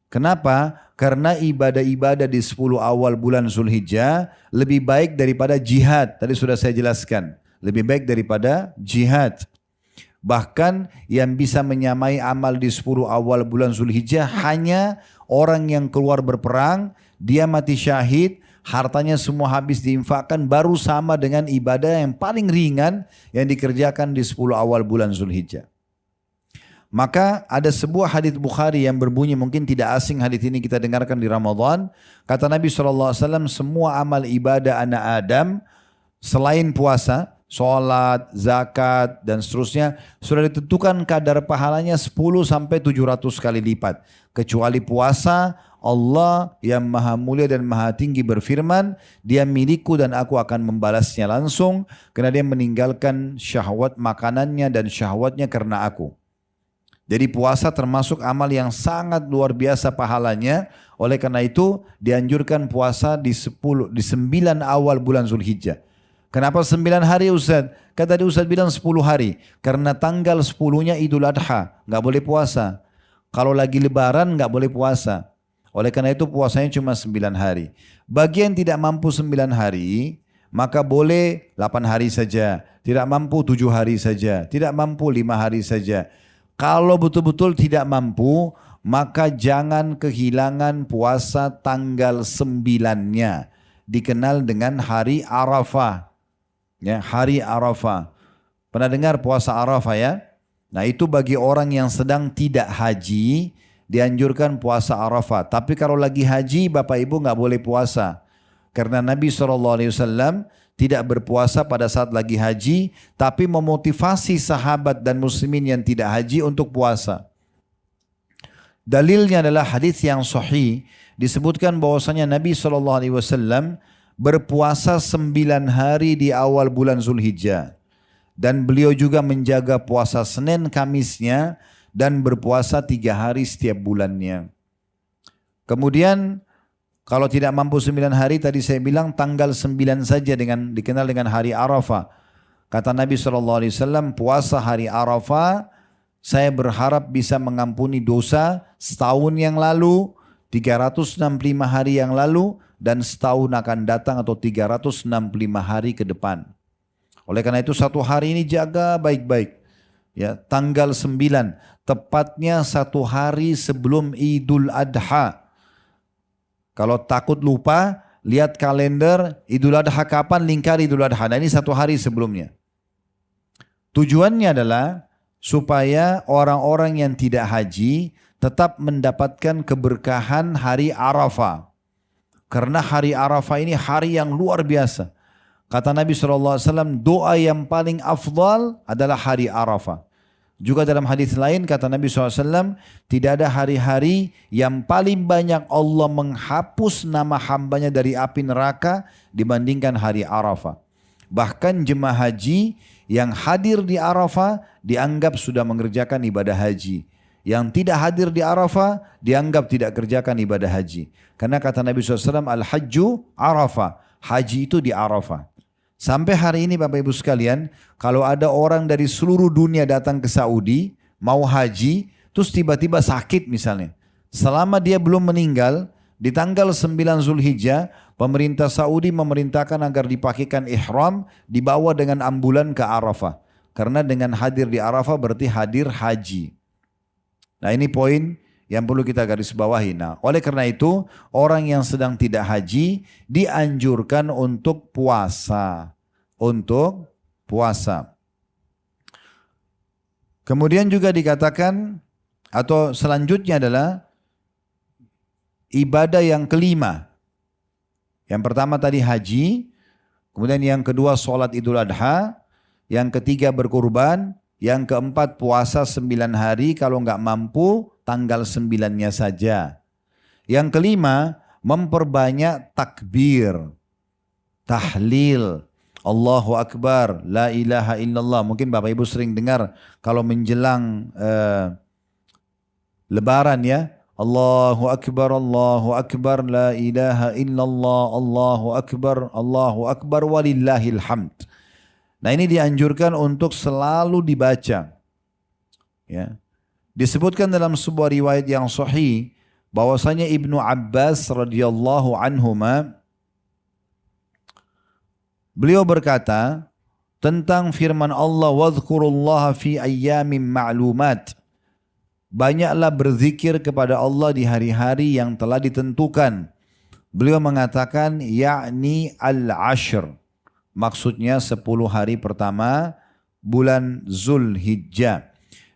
Kenapa? Karena ibadah-ibadah di 10 awal bulan Zulhijjah lebih baik daripada jihad. Tadi sudah saya jelaskan. Lebih baik daripada jihad. Bahkan yang bisa menyamai amal di 10 awal bulan Zulhijjah hanya orang yang keluar berperang, dia mati syahid, hartanya semua habis diinfakkan, baru sama dengan ibadah yang paling ringan yang dikerjakan di 10 awal bulan Zulhijjah. Maka ada sebuah hadits Bukhari yang berbunyi, mungkin tidak asing hadits ini kita dengarkan di Ramadan. Kata Nabi SAW, semua amal ibadah anak Adam selain puasa, sholat, zakat dan seterusnya sudah ditentukan kadar pahalanya 10 sampai 700 kali lipat. Kecuali puasa, Allah yang maha mulia dan maha tinggi berfirman, dia milikku dan aku akan membalasnya langsung karena dia meninggalkan syahwat makanannya dan syahwatnya karena aku. Jadi puasa termasuk amal yang sangat luar biasa pahalanya. Oleh karena itu dianjurkan puasa di 9 awal bulan Zulhijjah. Kenapa 9 hari Ustaz? Kata tadi Ustaz bilang 10 hari. Karena tanggal 10-nya Idul Adha, nggak boleh puasa. Kalau lagi lebaran nggak boleh puasa. Oleh karena itu puasanya cuma 9 hari. Bagi yang tidak mampu 9 hari, maka boleh 8 hari saja. Tidak mampu 7 hari saja. Tidak mampu 5 hari saja. Kalau betul-betul tidak mampu, maka jangan kehilangan puasa tanggal 9-nya. Dikenal dengan hari Arafah. Ya, hari Arafah. Pernah dengar puasa Arafah ya? Nah itu bagi orang yang sedang tidak haji, dianjurkan puasa Arafah. Tapi kalau lagi haji, Bapak Ibu nggak boleh puasa. Karena Nabi SAW tidak berpuasa pada saat lagi haji, tapi memotivasi sahabat dan muslimin yang tidak haji untuk puasa. Dalilnya adalah hadis yang sahih, disebutkan bahwasanya Nabi SAW berpuasa 9 hari di awal bulan Zulhijjah. Dan beliau juga menjaga puasa Senin Kamisnya dan berpuasa 3 hari setiap bulannya. Kemudian kalau tidak mampu 9 hari, tadi saya bilang tanggal 9 saja dikenal dengan hari Arafah. Kata Nabi SAW, puasa hari Arafah saya berharap bisa mengampuni dosa setahun yang lalu, 365 hari yang lalu, dan setahun akan datang atau 365 hari ke depan. Oleh karena itu satu hari ini jaga baik-baik. Ya, tanggal 9, tepatnya satu hari sebelum Idul Adha. Kalau takut lupa, lihat kalender Idul Adha kapan, lingkar Idul Adha. Nah ini satu hari sebelumnya. Tujuannya adalah supaya orang-orang yang tidak haji tetap mendapatkan keberkahan hari Arafah. Karena hari Arafah ini hari yang luar biasa. Kata Nabi SAW, doa yang paling afdal adalah hari Arafah. Juga dalam hadis lain kata Nabi SAW, tidak ada hari-hari yang paling banyak Allah menghapus nama hambanya dari api neraka dibandingkan hari Arafah. Bahkan jemaah haji yang hadir di Arafah dianggap sudah mengerjakan ibadah haji. Yang tidak hadir di Arafah dianggap tidak kerjakan ibadah haji. Karena kata Nabi SAW, Al-Hajju Arafah. Haji itu di Arafah. Sampai hari ini Bapak Ibu sekalian, kalau ada orang dari seluruh dunia datang ke Saudi, mau haji, terus tiba-tiba sakit misalnya. Selama dia belum meninggal, di tanggal 9 Zulhijjah, pemerintah Saudi memerintahkan agar dipakaikan ihram, dibawa dengan ambulan ke Arafah. Karena dengan hadir di Arafah berarti hadir haji. Nah ini poin yang perlu kita garis bawahi. Nah, oleh karena itu orang yang sedang tidak haji dianjurkan untuk puasa. Untuk puasa. Kemudian juga dikatakan atau selanjutnya adalah ibadah yang kelima. Yang pertama tadi haji, kemudian yang kedua sholat Idul Adha, yang ketiga berkurban, yang keempat puasa 9 hari, kalau nggak mampu tanggal 9-nya saja. Yang kelima memperbanyak takbir, tahlil, Allahu Akbar, la ilaha illallah. Mungkin Bapak Ibu sering dengar kalau menjelang Lebaran ya, Allahu Akbar, la ilaha illallah, Allahu Akbar, walillahil hamd. Nah ini dianjurkan untuk selalu dibaca. Ya. Disebutkan dalam sebuah riwayat yang sahih bahwasanya Ibnu Abbas radhiyallahu anhuma beliau berkata tentang firman Allah, wadhkurullaha fi ayyamin ma'lumat. Banyaklah berzikir kepada Allah di hari-hari yang telah ditentukan. Beliau mengatakan yakni al-ashr. Maksudnya 10 hari pertama bulan Zulhijjah.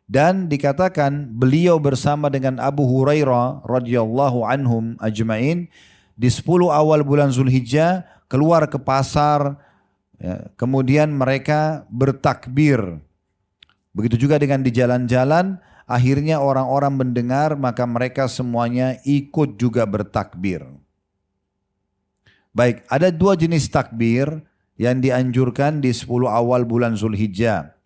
Dan dikatakan beliau bersama dengan Abu Hurairah radhiyallahu anhum ajmain di 10 awal bulan Zulhijjah keluar ke pasar, ya, kemudian mereka bertakbir. Begitu juga dengan di jalan-jalan, akhirnya orang-orang mendengar maka mereka semuanya ikut juga bertakbir. Baik, ada 2 jenis takbir yang dianjurkan di 10 awal bulan Zulhijjah.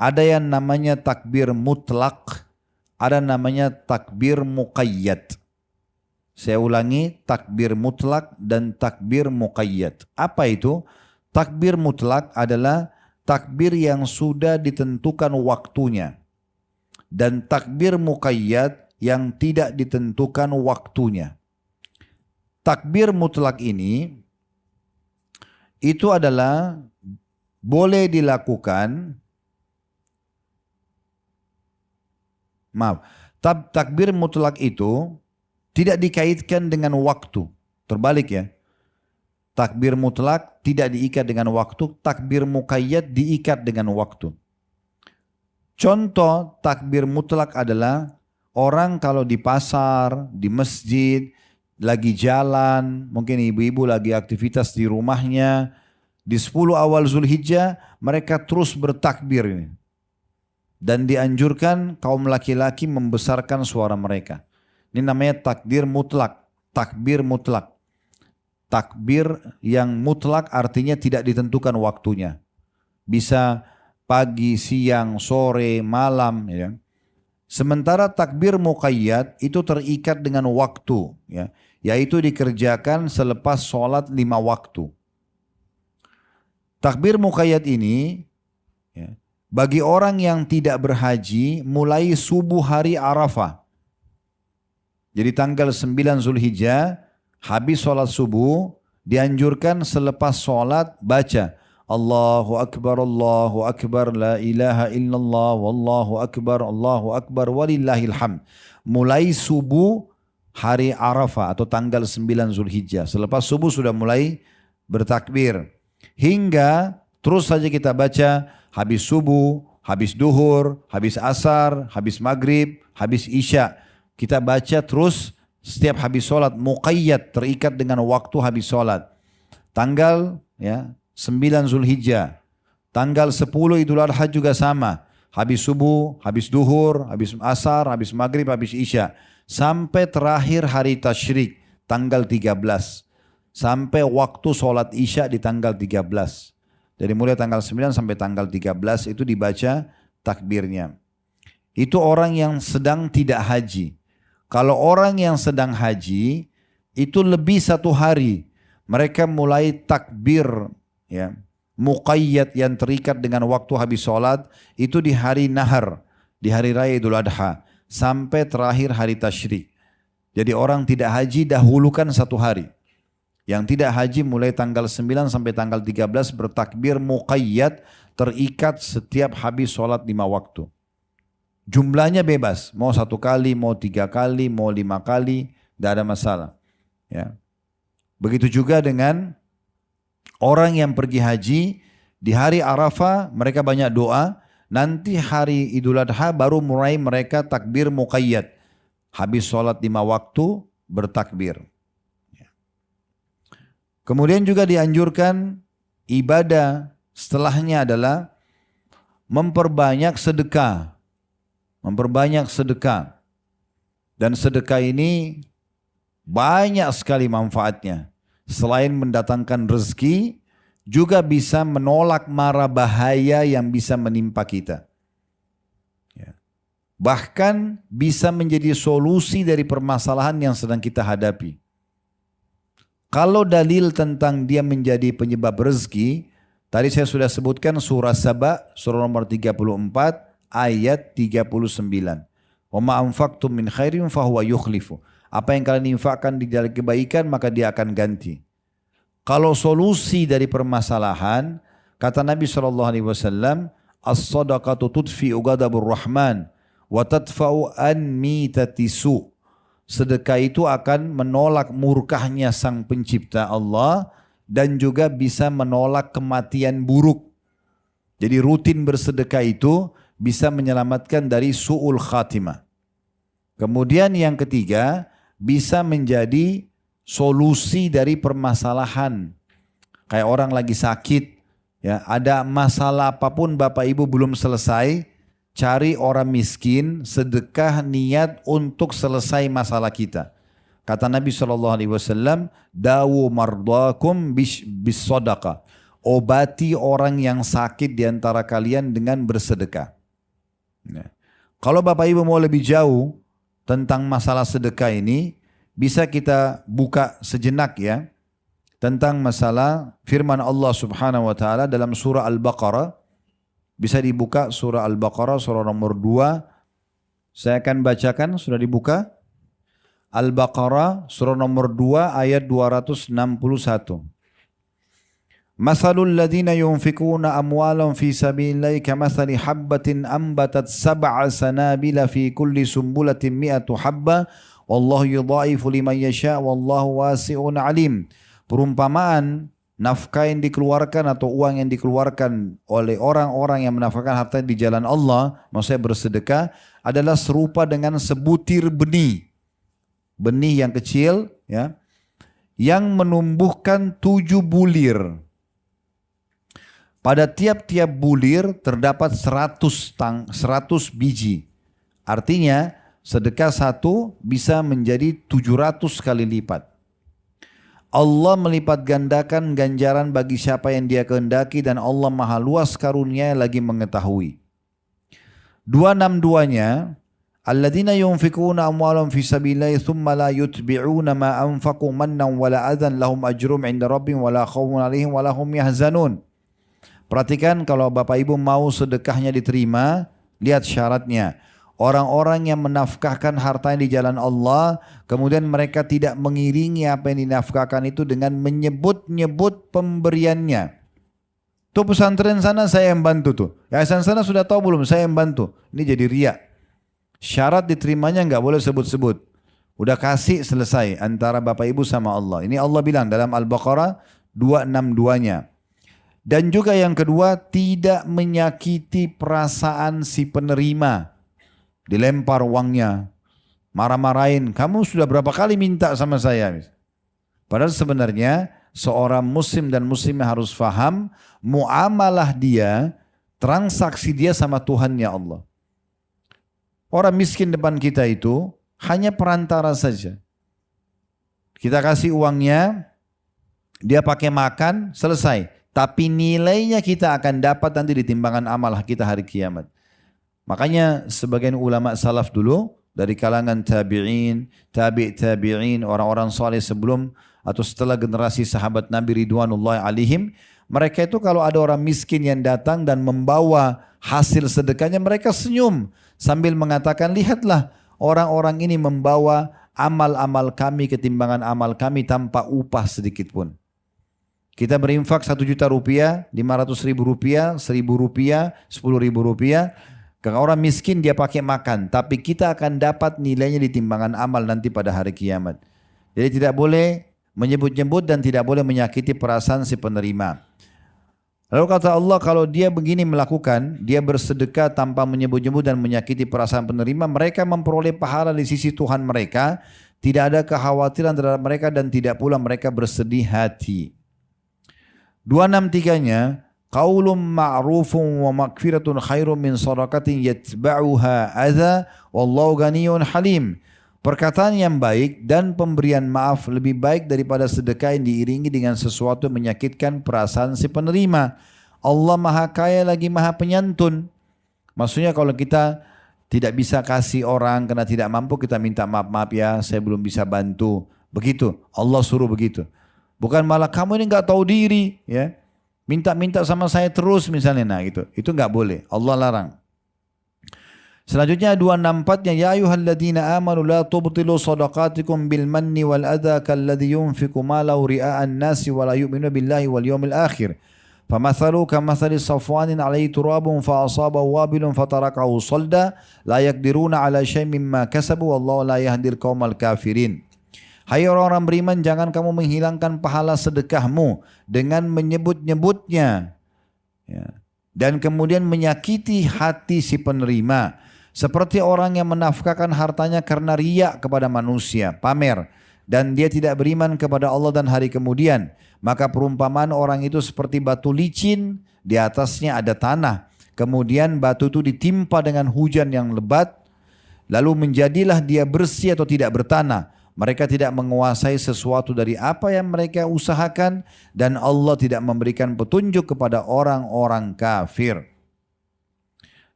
Ada yang namanya takbir mutlak, ada namanya takbir muqayyad. Saya ulangi, takbir mutlak dan takbir muqayyad. Apa itu? Takbir mutlak adalah takbir yang sudah ditentukan waktunya. Dan takbir muqayyad yang tidak ditentukan waktunya. Takbir mutlak ini itu adalah boleh dilakukan, takbir mutlak itu tidak dikaitkan dengan waktu. Terbalik ya. Takbir mutlak tidak diikat dengan waktu, takbir muqayyad diikat dengan waktu. Contoh takbir mutlak adalah orang kalau di pasar, di masjid, lagi jalan, mungkin ibu-ibu lagi aktivitas di rumahnya, di 10 awal Zulhijjah mereka terus bertakbir ini. Dan dianjurkan kaum laki-laki membesarkan suara mereka. Ini namanya takbir mutlak, takbir mutlak. Takbir yang mutlak artinya tidak ditentukan waktunya. Bisa pagi, siang, sore, malam. Ya. Sementara takbir muqayyad itu terikat dengan waktu. Ya. Yaitu dikerjakan selepas sholat 5 waktu. Takbir muqayyad ini ya, bagi orang yang tidak berhaji mulai subuh hari Arafah. Jadi tanggal 9 Zulhijjah, habis sholat subuh, dianjurkan selepas sholat baca Allahu Akbar, la ilaha illallah, Allahu Akbar, walillahil hamd. Mulai subuh hari Arafah atau tanggal 9 Zulhijjah. Selepas subuh sudah mulai bertakbir. Hingga terus saja kita baca habis subuh, habis duhur, habis asar, habis maghrib, habis isya. Kita baca terus setiap habis sholat, muqayyad, terikat dengan waktu habis sholat. Tanggal 9 Zulhijjah, tanggal 10 Idul Adha juga sama. Habis subuh, habis duhur, habis asar, habis maghrib, habis isya. Sampai terakhir hari tasyrik, tanggal 13. Sampai waktu sholat isya di tanggal 13. Jadi mulai tanggal 9 sampai tanggal 13 itu dibaca takbirnya. Itu orang yang sedang tidak haji. Kalau orang yang sedang haji itu lebih 1 hari. Mereka mulai takbir muqayyad yang terikat dengan waktu habis sholat itu di hari nahar, di hari raya Idul Adha sampai terakhir hari tasyrik. Jadi orang tidak haji dahulukan 1 hari. Yang tidak haji mulai tanggal 9 sampai tanggal 13 bertakbir muqayyad terikat setiap habis sholat 5 waktu. Jumlahnya bebas, mau 1 kali, mau 3 kali, mau 5 kali, tidak ada masalah. Ya. Begitu juga dengan orang yang pergi haji di hari Arafah, mereka banyak doa. Nanti hari Idul Adha baru mulai mereka takbir muqayyad. Habis sholat 5 waktu bertakbir. Kemudian juga dianjurkan ibadah setelahnya adalah memperbanyak sedekah. Memperbanyak sedekah. Dan sedekah ini banyak sekali manfaatnya. Selain mendatangkan rezeki, juga bisa menolak mara bahaya yang bisa menimpa kita. Bahkan bisa menjadi solusi dari permasalahan yang sedang kita hadapi. Kalau dalil tentang dia menjadi penyebab rezeki, tadi saya sudah sebutkan surah Saba, surah nomor 34, ayat 39. Wa ma anfaqtum min khairin fahuwa yukhlifu. Apa yang kalian infakkan di dalam kebaikan maka dia akan ganti. Kalau solusi dari permasalahan, kata Nabi SAW, as-sadaqatu tudfi'u ghadabur rahman wa tadfa'u an mitatisu. Sedekah itu akan menolak murkahnya sang pencipta Allah dan juga bisa menolak kematian buruk. Jadi rutin bersedekah itu bisa menyelamatkan dari su'ul khatimah. Kemudian yang ketiga, bisa menjadi solusi dari permasalahan. Kayak orang lagi sakit, ya, ada masalah apapun Bapak Ibu belum selesai, cari orang miskin, sedekah niat untuk selesai masalah kita. Kata Nabi SAW, dawu mardakum bis sadaqah. Obati orang yang sakit di antara kalian dengan bersedekah. Nah, kalau Bapak Ibu mau lebih jauh tentang masalah sedekah ini, bisa kita buka sejenak ya tentang masalah firman Allah Subhanahu wa taala dalam surah Al-Baqarah. Bisa dibuka surah Al-Baqarah surah nomor 2. Saya akan bacakan, sudah dibuka. Al-Baqarah surah nomor 2 ayat 261. Masalul ladhina yunfikuna amwalan fi sabilillahi kamathali habbatin ambatat sab'a sanabila fi kulli sumbulatin mi'atu habba wallahu yudha'ifu liman yasha' wallahu wasi'un alim. Perumpamaan nafkah yang dikeluarkan atau uang yang dikeluarkan oleh orang-orang yang menafkahkan harta di jalan Allah, maksudnya bersedekah, adalah serupa dengan sebutir benih. Benih yang kecil ya, yang menumbuhkan 7 bulir. Pada tiap-tiap bulir terdapat 100 biji. Artinya sedekah 1 bisa menjadi 700 kali lipat. Allah melipat gandakan ganjaran bagi siapa yang dia kehendaki dan Allah maha luas karunia lagi mengetahui. 262-nya, alladzina yunfikuna amwalan fi sabilillahi thumma la yutbi'una ma anfaqu mannan wala adhan lahum ajrum 'inda rabbihim wala khaufun 'alaihim wala hum yahzanun. Perhatikan kalau Bapak Ibu mau sedekahnya diterima, lihat syaratnya. Orang-orang yang menafkahkan hartanya di jalan Allah, kemudian mereka tidak mengiringi apa yang dinafkahkan itu dengan menyebut-nyebut pemberiannya. Tuh pesantren sana saya yang bantu tuh. Yayasan sana sudah tahu belum saya yang bantu. Ini jadi riak. Syarat diterimanya nggak boleh sebut-sebut. Udah kasih selesai antara Bapak Ibu sama Allah. Ini Allah bilang dalam Al-Baqarah 262-nya. Dan juga yang kedua, tidak menyakiti perasaan si penerima. Dilempar uangnya, marah-marahin, kamu sudah berapa kali minta sama saya. Padahal sebenarnya seorang muslim dan muslimah harus faham muamalah dia, transaksi dia sama Tuhannya Allah. Orang miskin depan kita itu hanya perantara saja. Kita kasih uangnya, dia pakai makan, selesai. Tapi nilainya kita akan dapat nanti di timbangan amal kita hari kiamat. Makanya sebagian ulama salaf dulu dari kalangan tabi'in, tabi'in, orang-orang saleh sebelum atau setelah generasi sahabat Nabi Ridwanullah alaihim, mereka itu kalau ada orang miskin yang datang dan membawa hasil sedekahnya, mereka senyum sambil mengatakan, lihatlah orang-orang ini membawa amal-amal kami ke timbangan amal kami tanpa upah sedikit pun. Kita berinfak 1 juta rupiah, 500 ribu rupiah, 1000 rupiah, 10.000 rupiah. Kalau orang miskin dia pakai makan, tapi kita akan dapat nilainya di timbangan amal nanti pada hari kiamat. Jadi tidak boleh menyebut-nyebut dan tidak boleh menyakiti perasaan si penerima. Lalu kata Allah, kalau dia begini melakukan, dia bersedekah tanpa menyebut-nyebut dan menyakiti perasaan penerima, mereka memperoleh pahala di sisi Tuhan mereka, tidak ada kekhawatiran terhadap mereka dan tidak pula mereka bersedih hati. 263-nya, qaulun ma'rufun wa maghfiratun khairun min shadaqatin yatba'uha adza wallahu ghaniyyun halim. Perkataan yang baik dan pemberian maaf lebih baik daripada sedekah yang diiringi dengan sesuatu yang menyakitkan perasaan si penerima. Allah Maha Kaya lagi Maha Penyantun. Maksudnya kalau kita tidak bisa kasih orang karena tidak mampu, kita minta maaf ya, saya belum bisa bantu. Begitu, Allah suruh begitu. Bukan malah kamu ini nggak tahu diri, ya. Minta-minta sama saya terus misalnya, nah gitu. Itu nggak boleh, Allah larang. Selanjutnya 264-nya, ya ayyuhalladzina amanu la tubtilu shadaqatikum bil manni wal adha kalladzi yunfiqu malahu ria'an nasi wa la yu'minu billahi wal yawmil akhir. Famathalu kamathali safwanin 'alaihi turabun fa asabahu wabilun fatarakahu salda la yaqdiruna 'ala syai'in mimma kasabu wallahu la yahdil qaumal kafirin. Hai orang-orang beriman, jangan kamu menghilangkan pahala sedekahmu dengan menyebut-nyebutnya, ya, dan kemudian menyakiti hati si penerima. Seperti orang yang menafkahkan hartanya karena riya kepada manusia, pamer, dan dia tidak beriman kepada Allah dan hari kemudian. Maka perumpamaan orang itu seperti batu licin, di atasnya ada tanah. Kemudian batu itu ditimpa dengan hujan yang lebat, lalu menjadilah dia bersih atau tidak bertanah. Mereka tidak menguasai sesuatu dari apa yang mereka usahakan dan Allah tidak memberikan petunjuk kepada orang-orang kafir.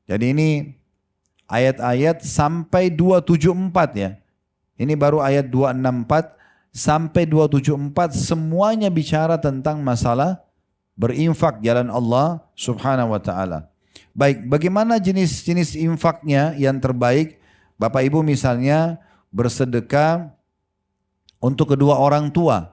Jadi ini ayat-ayat sampai 274 ya. Ini baru ayat 264 sampai 274 semuanya bicara tentang masalah berinfak jalan Allah Subhanahu wa taala. Baik, bagaimana jenis-jenis infaknya yang terbaik? Bapak Ibu misalnya bersedekah untuk kedua orang tua.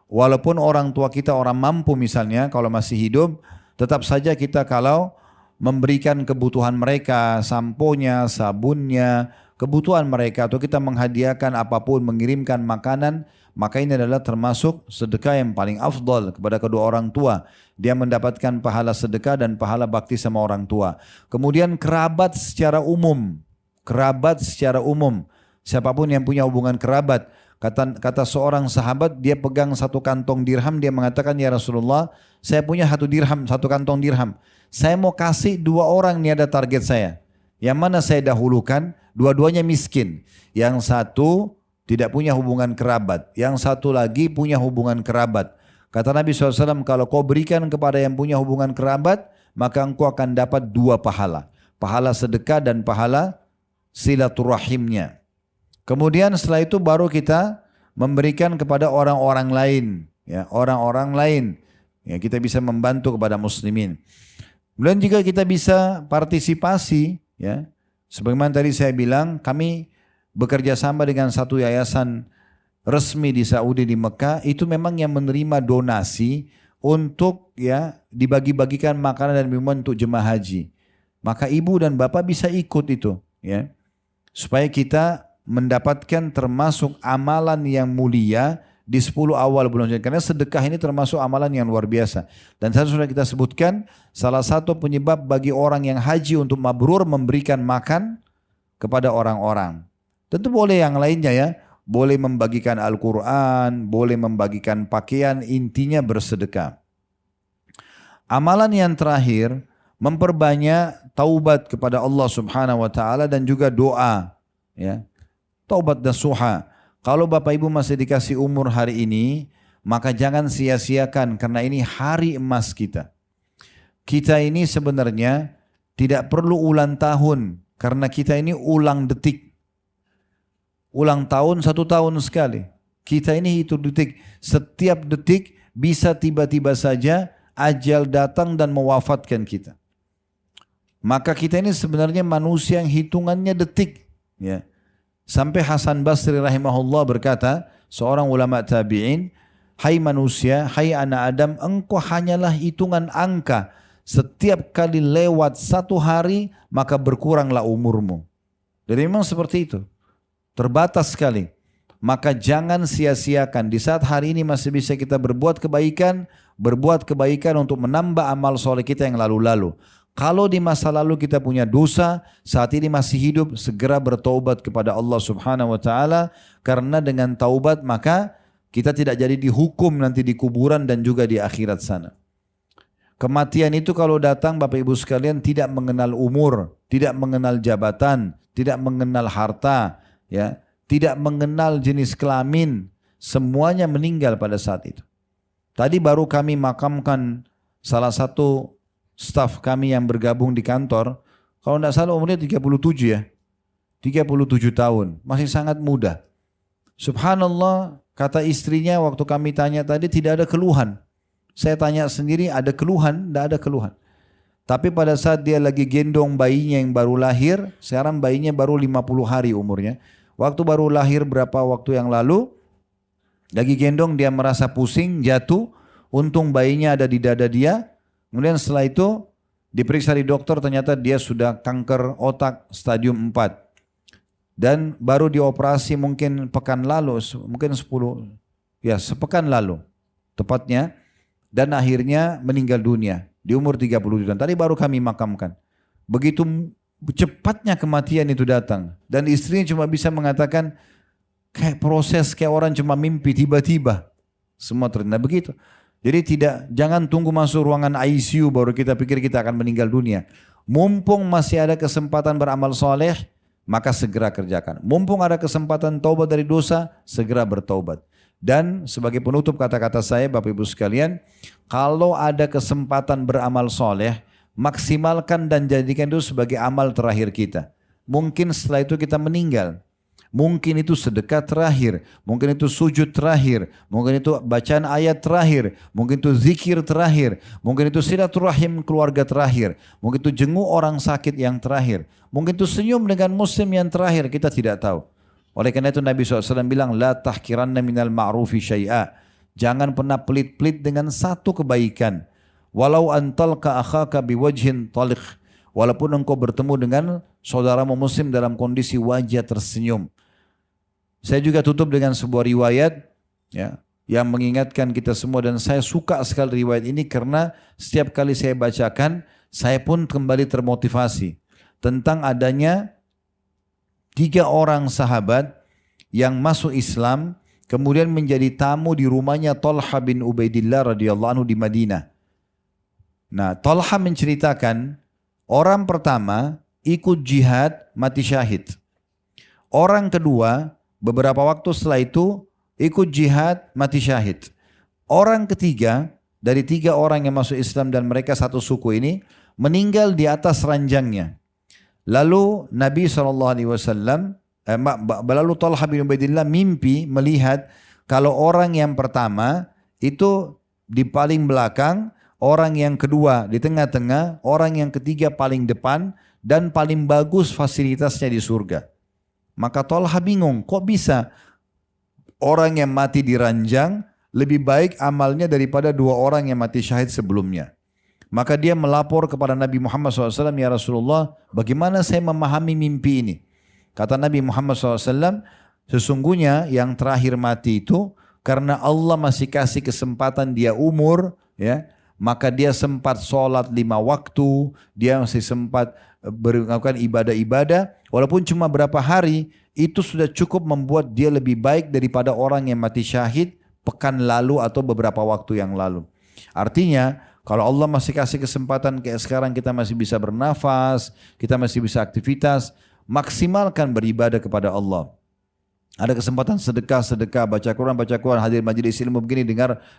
Walaupun orang tua kita orang mampu misalnya, kalau masih hidup, tetap saja kita kalau memberikan kebutuhan mereka, samponya, sabunnya, kebutuhan mereka, atau kita menghadiahkan apapun, mengirimkan makanan, maka ini adalah termasuk sedekah yang paling afdal kepada kedua orang tua. Dia mendapatkan pahala sedekah dan pahala bakti sama orang tua. Kemudian kerabat secara umum, siapapun yang punya hubungan kerabat. Kata seorang sahabat, dia pegang 1 kantong dirham, dia mengatakan, ya Rasulullah, saya punya 1 dirham, 1 kantong dirham. Saya mau kasih 2 orang, ini ada target saya. Yang mana saya dahulukan? Dua-duanya miskin. Yang satu tidak punya hubungan kerabat. Yang satu lagi punya hubungan kerabat. Kata Nabi SAW, kalau kau berikan kepada yang punya hubungan kerabat, maka engkau akan dapat 2 pahala. Pahala sedekah dan pahala silaturahimnya. Kemudian setelah itu baru kita memberikan kepada orang-orang lain, ya, orang-orang lain. Ya, kita bisa membantu kepada muslimin. Kemudian juga kita bisa partisipasi, ya. Sebagaimana tadi saya bilang, kami bekerja sama dengan satu yayasan resmi di Saudi di Mekah, itu memang yang menerima donasi untuk ya dibagi-bagikan makanan dan minuman untuk jemaah haji. Maka ibu dan bapak bisa ikut itu, ya. Supaya kita mendapatkan termasuk amalan yang mulia di 10 awal bulan Rajab. Karena sedekah ini termasuk amalan yang luar biasa. Dan tadi sudah kita sebutkan, salah satu penyebab bagi orang yang haji untuk mabrur memberikan makan kepada orang-orang. Tentu boleh yang lainnya ya. Boleh membagikan Al-Quran, boleh membagikan pakaian, intinya bersedekah. Amalan yang terakhir, memperbanyak taubat kepada Allah Subhanahu wa taala dan juga doa, ya. Taubat nasuha. Kalau Bapak Ibu masih dikasih umur hari ini, maka jangan sia-siakan karena ini hari emas kita. Kita ini sebenarnya tidak perlu ulang tahun karena kita ini ulang detik. Ulang tahun 1 tahun sekali. Kita ini hitung detik. Setiap detik bisa tiba-tiba saja ajal datang dan mewafatkan kita. Maka kita ini sebenarnya manusia yang hitungannya detik. Ya. Sampai Hasan Basri rahimahullah berkata, seorang ulama tabi'in, hai manusia, hai anak Adam, engkau hanyalah hitungan angka. Setiap kali lewat 1 hari, maka berkuranglah umurmu. Jadi memang seperti itu. Terbatas sekali. Maka jangan sia-siakan. Di saat hari ini masih bisa kita berbuat kebaikan untuk menambah amal soleh kita yang lalu-lalu. Kalau di masa lalu kita punya dosa, saat ini masih hidup, segera bertaubat kepada Allah Subhanahu wa taala, karena dengan taubat maka kita tidak jadi dihukum nanti di kuburan dan juga di akhirat sana. Kematian itu kalau datang Bapak Ibu sekalian tidak mengenal umur, tidak mengenal jabatan, tidak mengenal harta, ya, tidak mengenal jenis kelamin, semuanya meninggal pada saat itu. Tadi baru kami makamkan salah satu staf kami yang bergabung di kantor, kalau tidak salah umurnya 37 ya, 37 tahun, masih sangat muda. Subhanallah, kata istrinya waktu kami tanya tadi tidak ada keluhan. Saya tanya sendiri, ada keluhan? Tidak ada keluhan. Tapi pada saat dia lagi gendong bayinya yang baru lahir, sekarang bayinya baru 50 hari umurnya. Waktu baru lahir berapa waktu yang lalu, lagi gendong dia merasa pusing, jatuh, untung bayinya ada di dada dia. Kemudian setelah itu diperiksa di dokter, ternyata dia sudah kanker otak stadium 4. Dan baru dioperasi mungkin pekan lalu, mungkin sepekan lalu tepatnya. Dan akhirnya meninggal dunia di umur 30 tahun. Tadi baru kami makamkan. Begitu cepatnya kematian itu datang. Dan istrinya cuma bisa mengatakan kayak proses kayak orang cuma mimpi tiba-tiba. Semua terjadi begitu. Jadi jangan tunggu masuk ruangan ICU baru kita pikir kita akan meninggal dunia. Mumpung masih ada kesempatan beramal soleh, maka segera kerjakan. Mumpung ada kesempatan taubat dari dosa, segera bertaubat. Dan sebagai penutup kata-kata saya Bapak Ibu sekalian, kalau ada kesempatan beramal soleh, maksimalkan dan jadikan itu sebagai amal terakhir kita. Mungkin setelah itu kita meninggal. Mungkin itu sedekah terakhir, mungkin itu sujud terakhir, mungkin itu bacaan ayat terakhir, mungkin itu zikir terakhir, mungkin itu silaturahim keluarga terakhir, mungkin itu jenguk orang sakit yang terakhir, mungkin itu senyum dengan muslim yang terakhir, kita tidak tahu. Oleh karena itu Nabi SAW bilang, la tahkiranna minal ma'rufi syai'a. Jangan pernah pelit-pelit dengan satu kebaikan. Walau antalka akhaka biwajhin taliq. Walaupun engkau bertemu dengan saudaramu muslim dalam kondisi wajah tersenyum. Saya juga tutup dengan sebuah riwayat ya, yang mengingatkan kita semua, dan saya suka sekali riwayat ini karena setiap kali saya bacakan saya pun kembali termotivasi tentang adanya 3 orang sahabat yang masuk Islam kemudian menjadi tamu di rumahnya Talha bin Ubaidillah radhiyallahu anhu di Madinah. Nah, Talha menceritakan orang pertama ikut jihad mati syahid. Orang kedua beberapa waktu setelah itu ikut jihad mati syahid. Orang ketiga dari 3 orang yang masuk Islam dan mereka satu suku ini meninggal di atas ranjangnya. Lalu Nabi SAW, lalu Talha bin Ubaidillah mimpi melihat kalau orang yang pertama itu di paling belakang, orang yang kedua di tengah-tengah, orang yang ketiga paling depan, dan paling bagus fasilitasnya di surga. Maka Tolha bingung, kok bisa orang yang mati di ranjang lebih baik amalnya daripada dua orang yang mati syahid sebelumnya. Maka dia melapor kepada Nabi Muhammad SAW, ya Rasulullah, bagaimana saya memahami mimpi ini? Kata Nabi Muhammad SAW, sesungguhnya yang terakhir mati itu karena Allah masih kasih kesempatan dia umur, ya, maka dia sempat sholat 5 waktu, dia masih sempat melakukan ibadah-ibadah, walaupun cuma berapa hari, itu sudah cukup membuat dia lebih baik daripada orang yang mati syahid pekan lalu atau beberapa waktu yang lalu. Artinya, kalau Allah masih kasih kesempatan kayak sekarang kita masih bisa bernafas, kita masih bisa aktivitas, maksimalkan beribadah kepada Allah. Ada kesempatan sedekah, baca Quran, hadir majelis ilmu begini,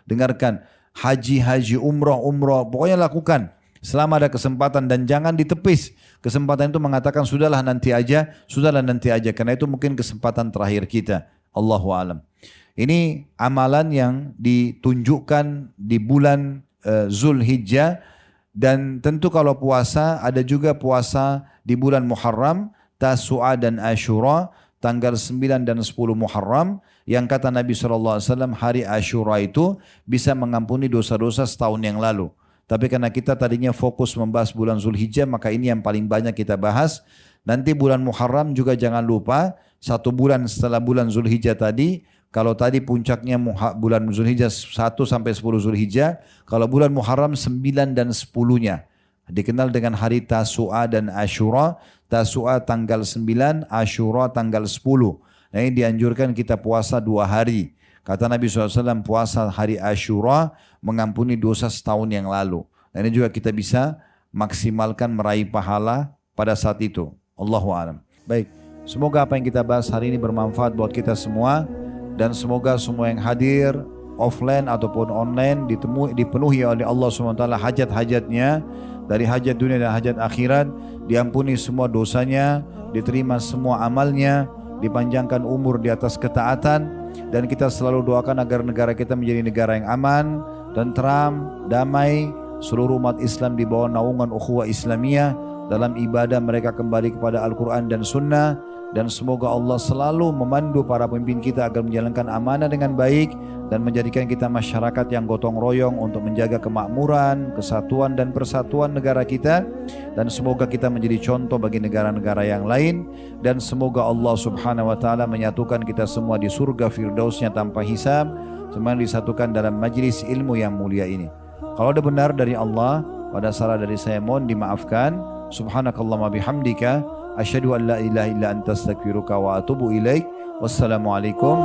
dengarkan. Haji, umroh, pokoknya lakukan. Selama ada kesempatan dan jangan ditepis. Kesempatan itu mengatakan sudahlah nanti aja. Karena itu mungkin kesempatan terakhir kita. Allahu a'lam. Ini amalan yang ditunjukkan di bulan Zulhijjah. Dan tentu kalau puasa, ada juga puasa di bulan Muharram, Tasu'a dan Ashura, tanggal 9 dan 10 Muharram, yang kata Nabi SAW hari Ashura itu bisa mengampuni dosa-dosa setahun yang lalu. Tapi karena kita tadinya fokus membahas bulan Zulhijjah, maka ini yang paling banyak kita bahas. Nanti bulan Muharram juga jangan lupa, 1 bulan setelah bulan Zulhijjah tadi, kalau tadi puncaknya bulan Zulhijjah 1 sampai 10 Zulhijjah, kalau bulan Muharram 9 dan 10-nya. Dikenal dengan hari Tasu'a dan Ashura. Tasu'a tanggal 9, Ashura tanggal 10. Nah, ini dianjurkan kita puasa 2 hari. Kata Nabi SAW, puasa hari Ashura mengampuni dosa setahun yang lalu. Nah, ini juga kita bisa maksimalkan meraih pahala pada saat itu. Allahu a'lam. Baik, semoga apa yang kita bahas hari ini bermanfaat buat kita semua. Dan semoga semua yang hadir offline ataupun online dipenuhi oleh Allah SWT hajat-hajatnya, dari hajat dunia dan hajat akhirat, diampuni semua dosanya, diterima semua amalnya, dipanjangkan umur di atas ketaatan, dan kita selalu doakan agar negara kita menjadi negara yang aman, tentram, damai, seluruh umat Islam di bawah naungan ukhuwah Islamiyah, dalam ibadah mereka kembali kepada Al-Quran dan Sunnah. Dan semoga Allah selalu memandu para pemimpin kita agar menjalankan amanah dengan baik dan menjadikan kita masyarakat yang gotong royong untuk menjaga kemakmuran, kesatuan dan persatuan negara kita. Dan semoga kita menjadi contoh bagi negara-negara yang lain. Dan semoga Allah Subhanahu wa ta'ala menyatukan kita semua di surga firdausnya tanpa hisab, semua disatukan dalam majlis ilmu yang mulia ini. Kalau ada benar dari Allah, pada salah dari saya mohon dimaafkan. Subhanakallahumma bihamdika asyhadu an la ilaha illa anta astaghfiruka wa atubu ilaik. Wassalamualaikum.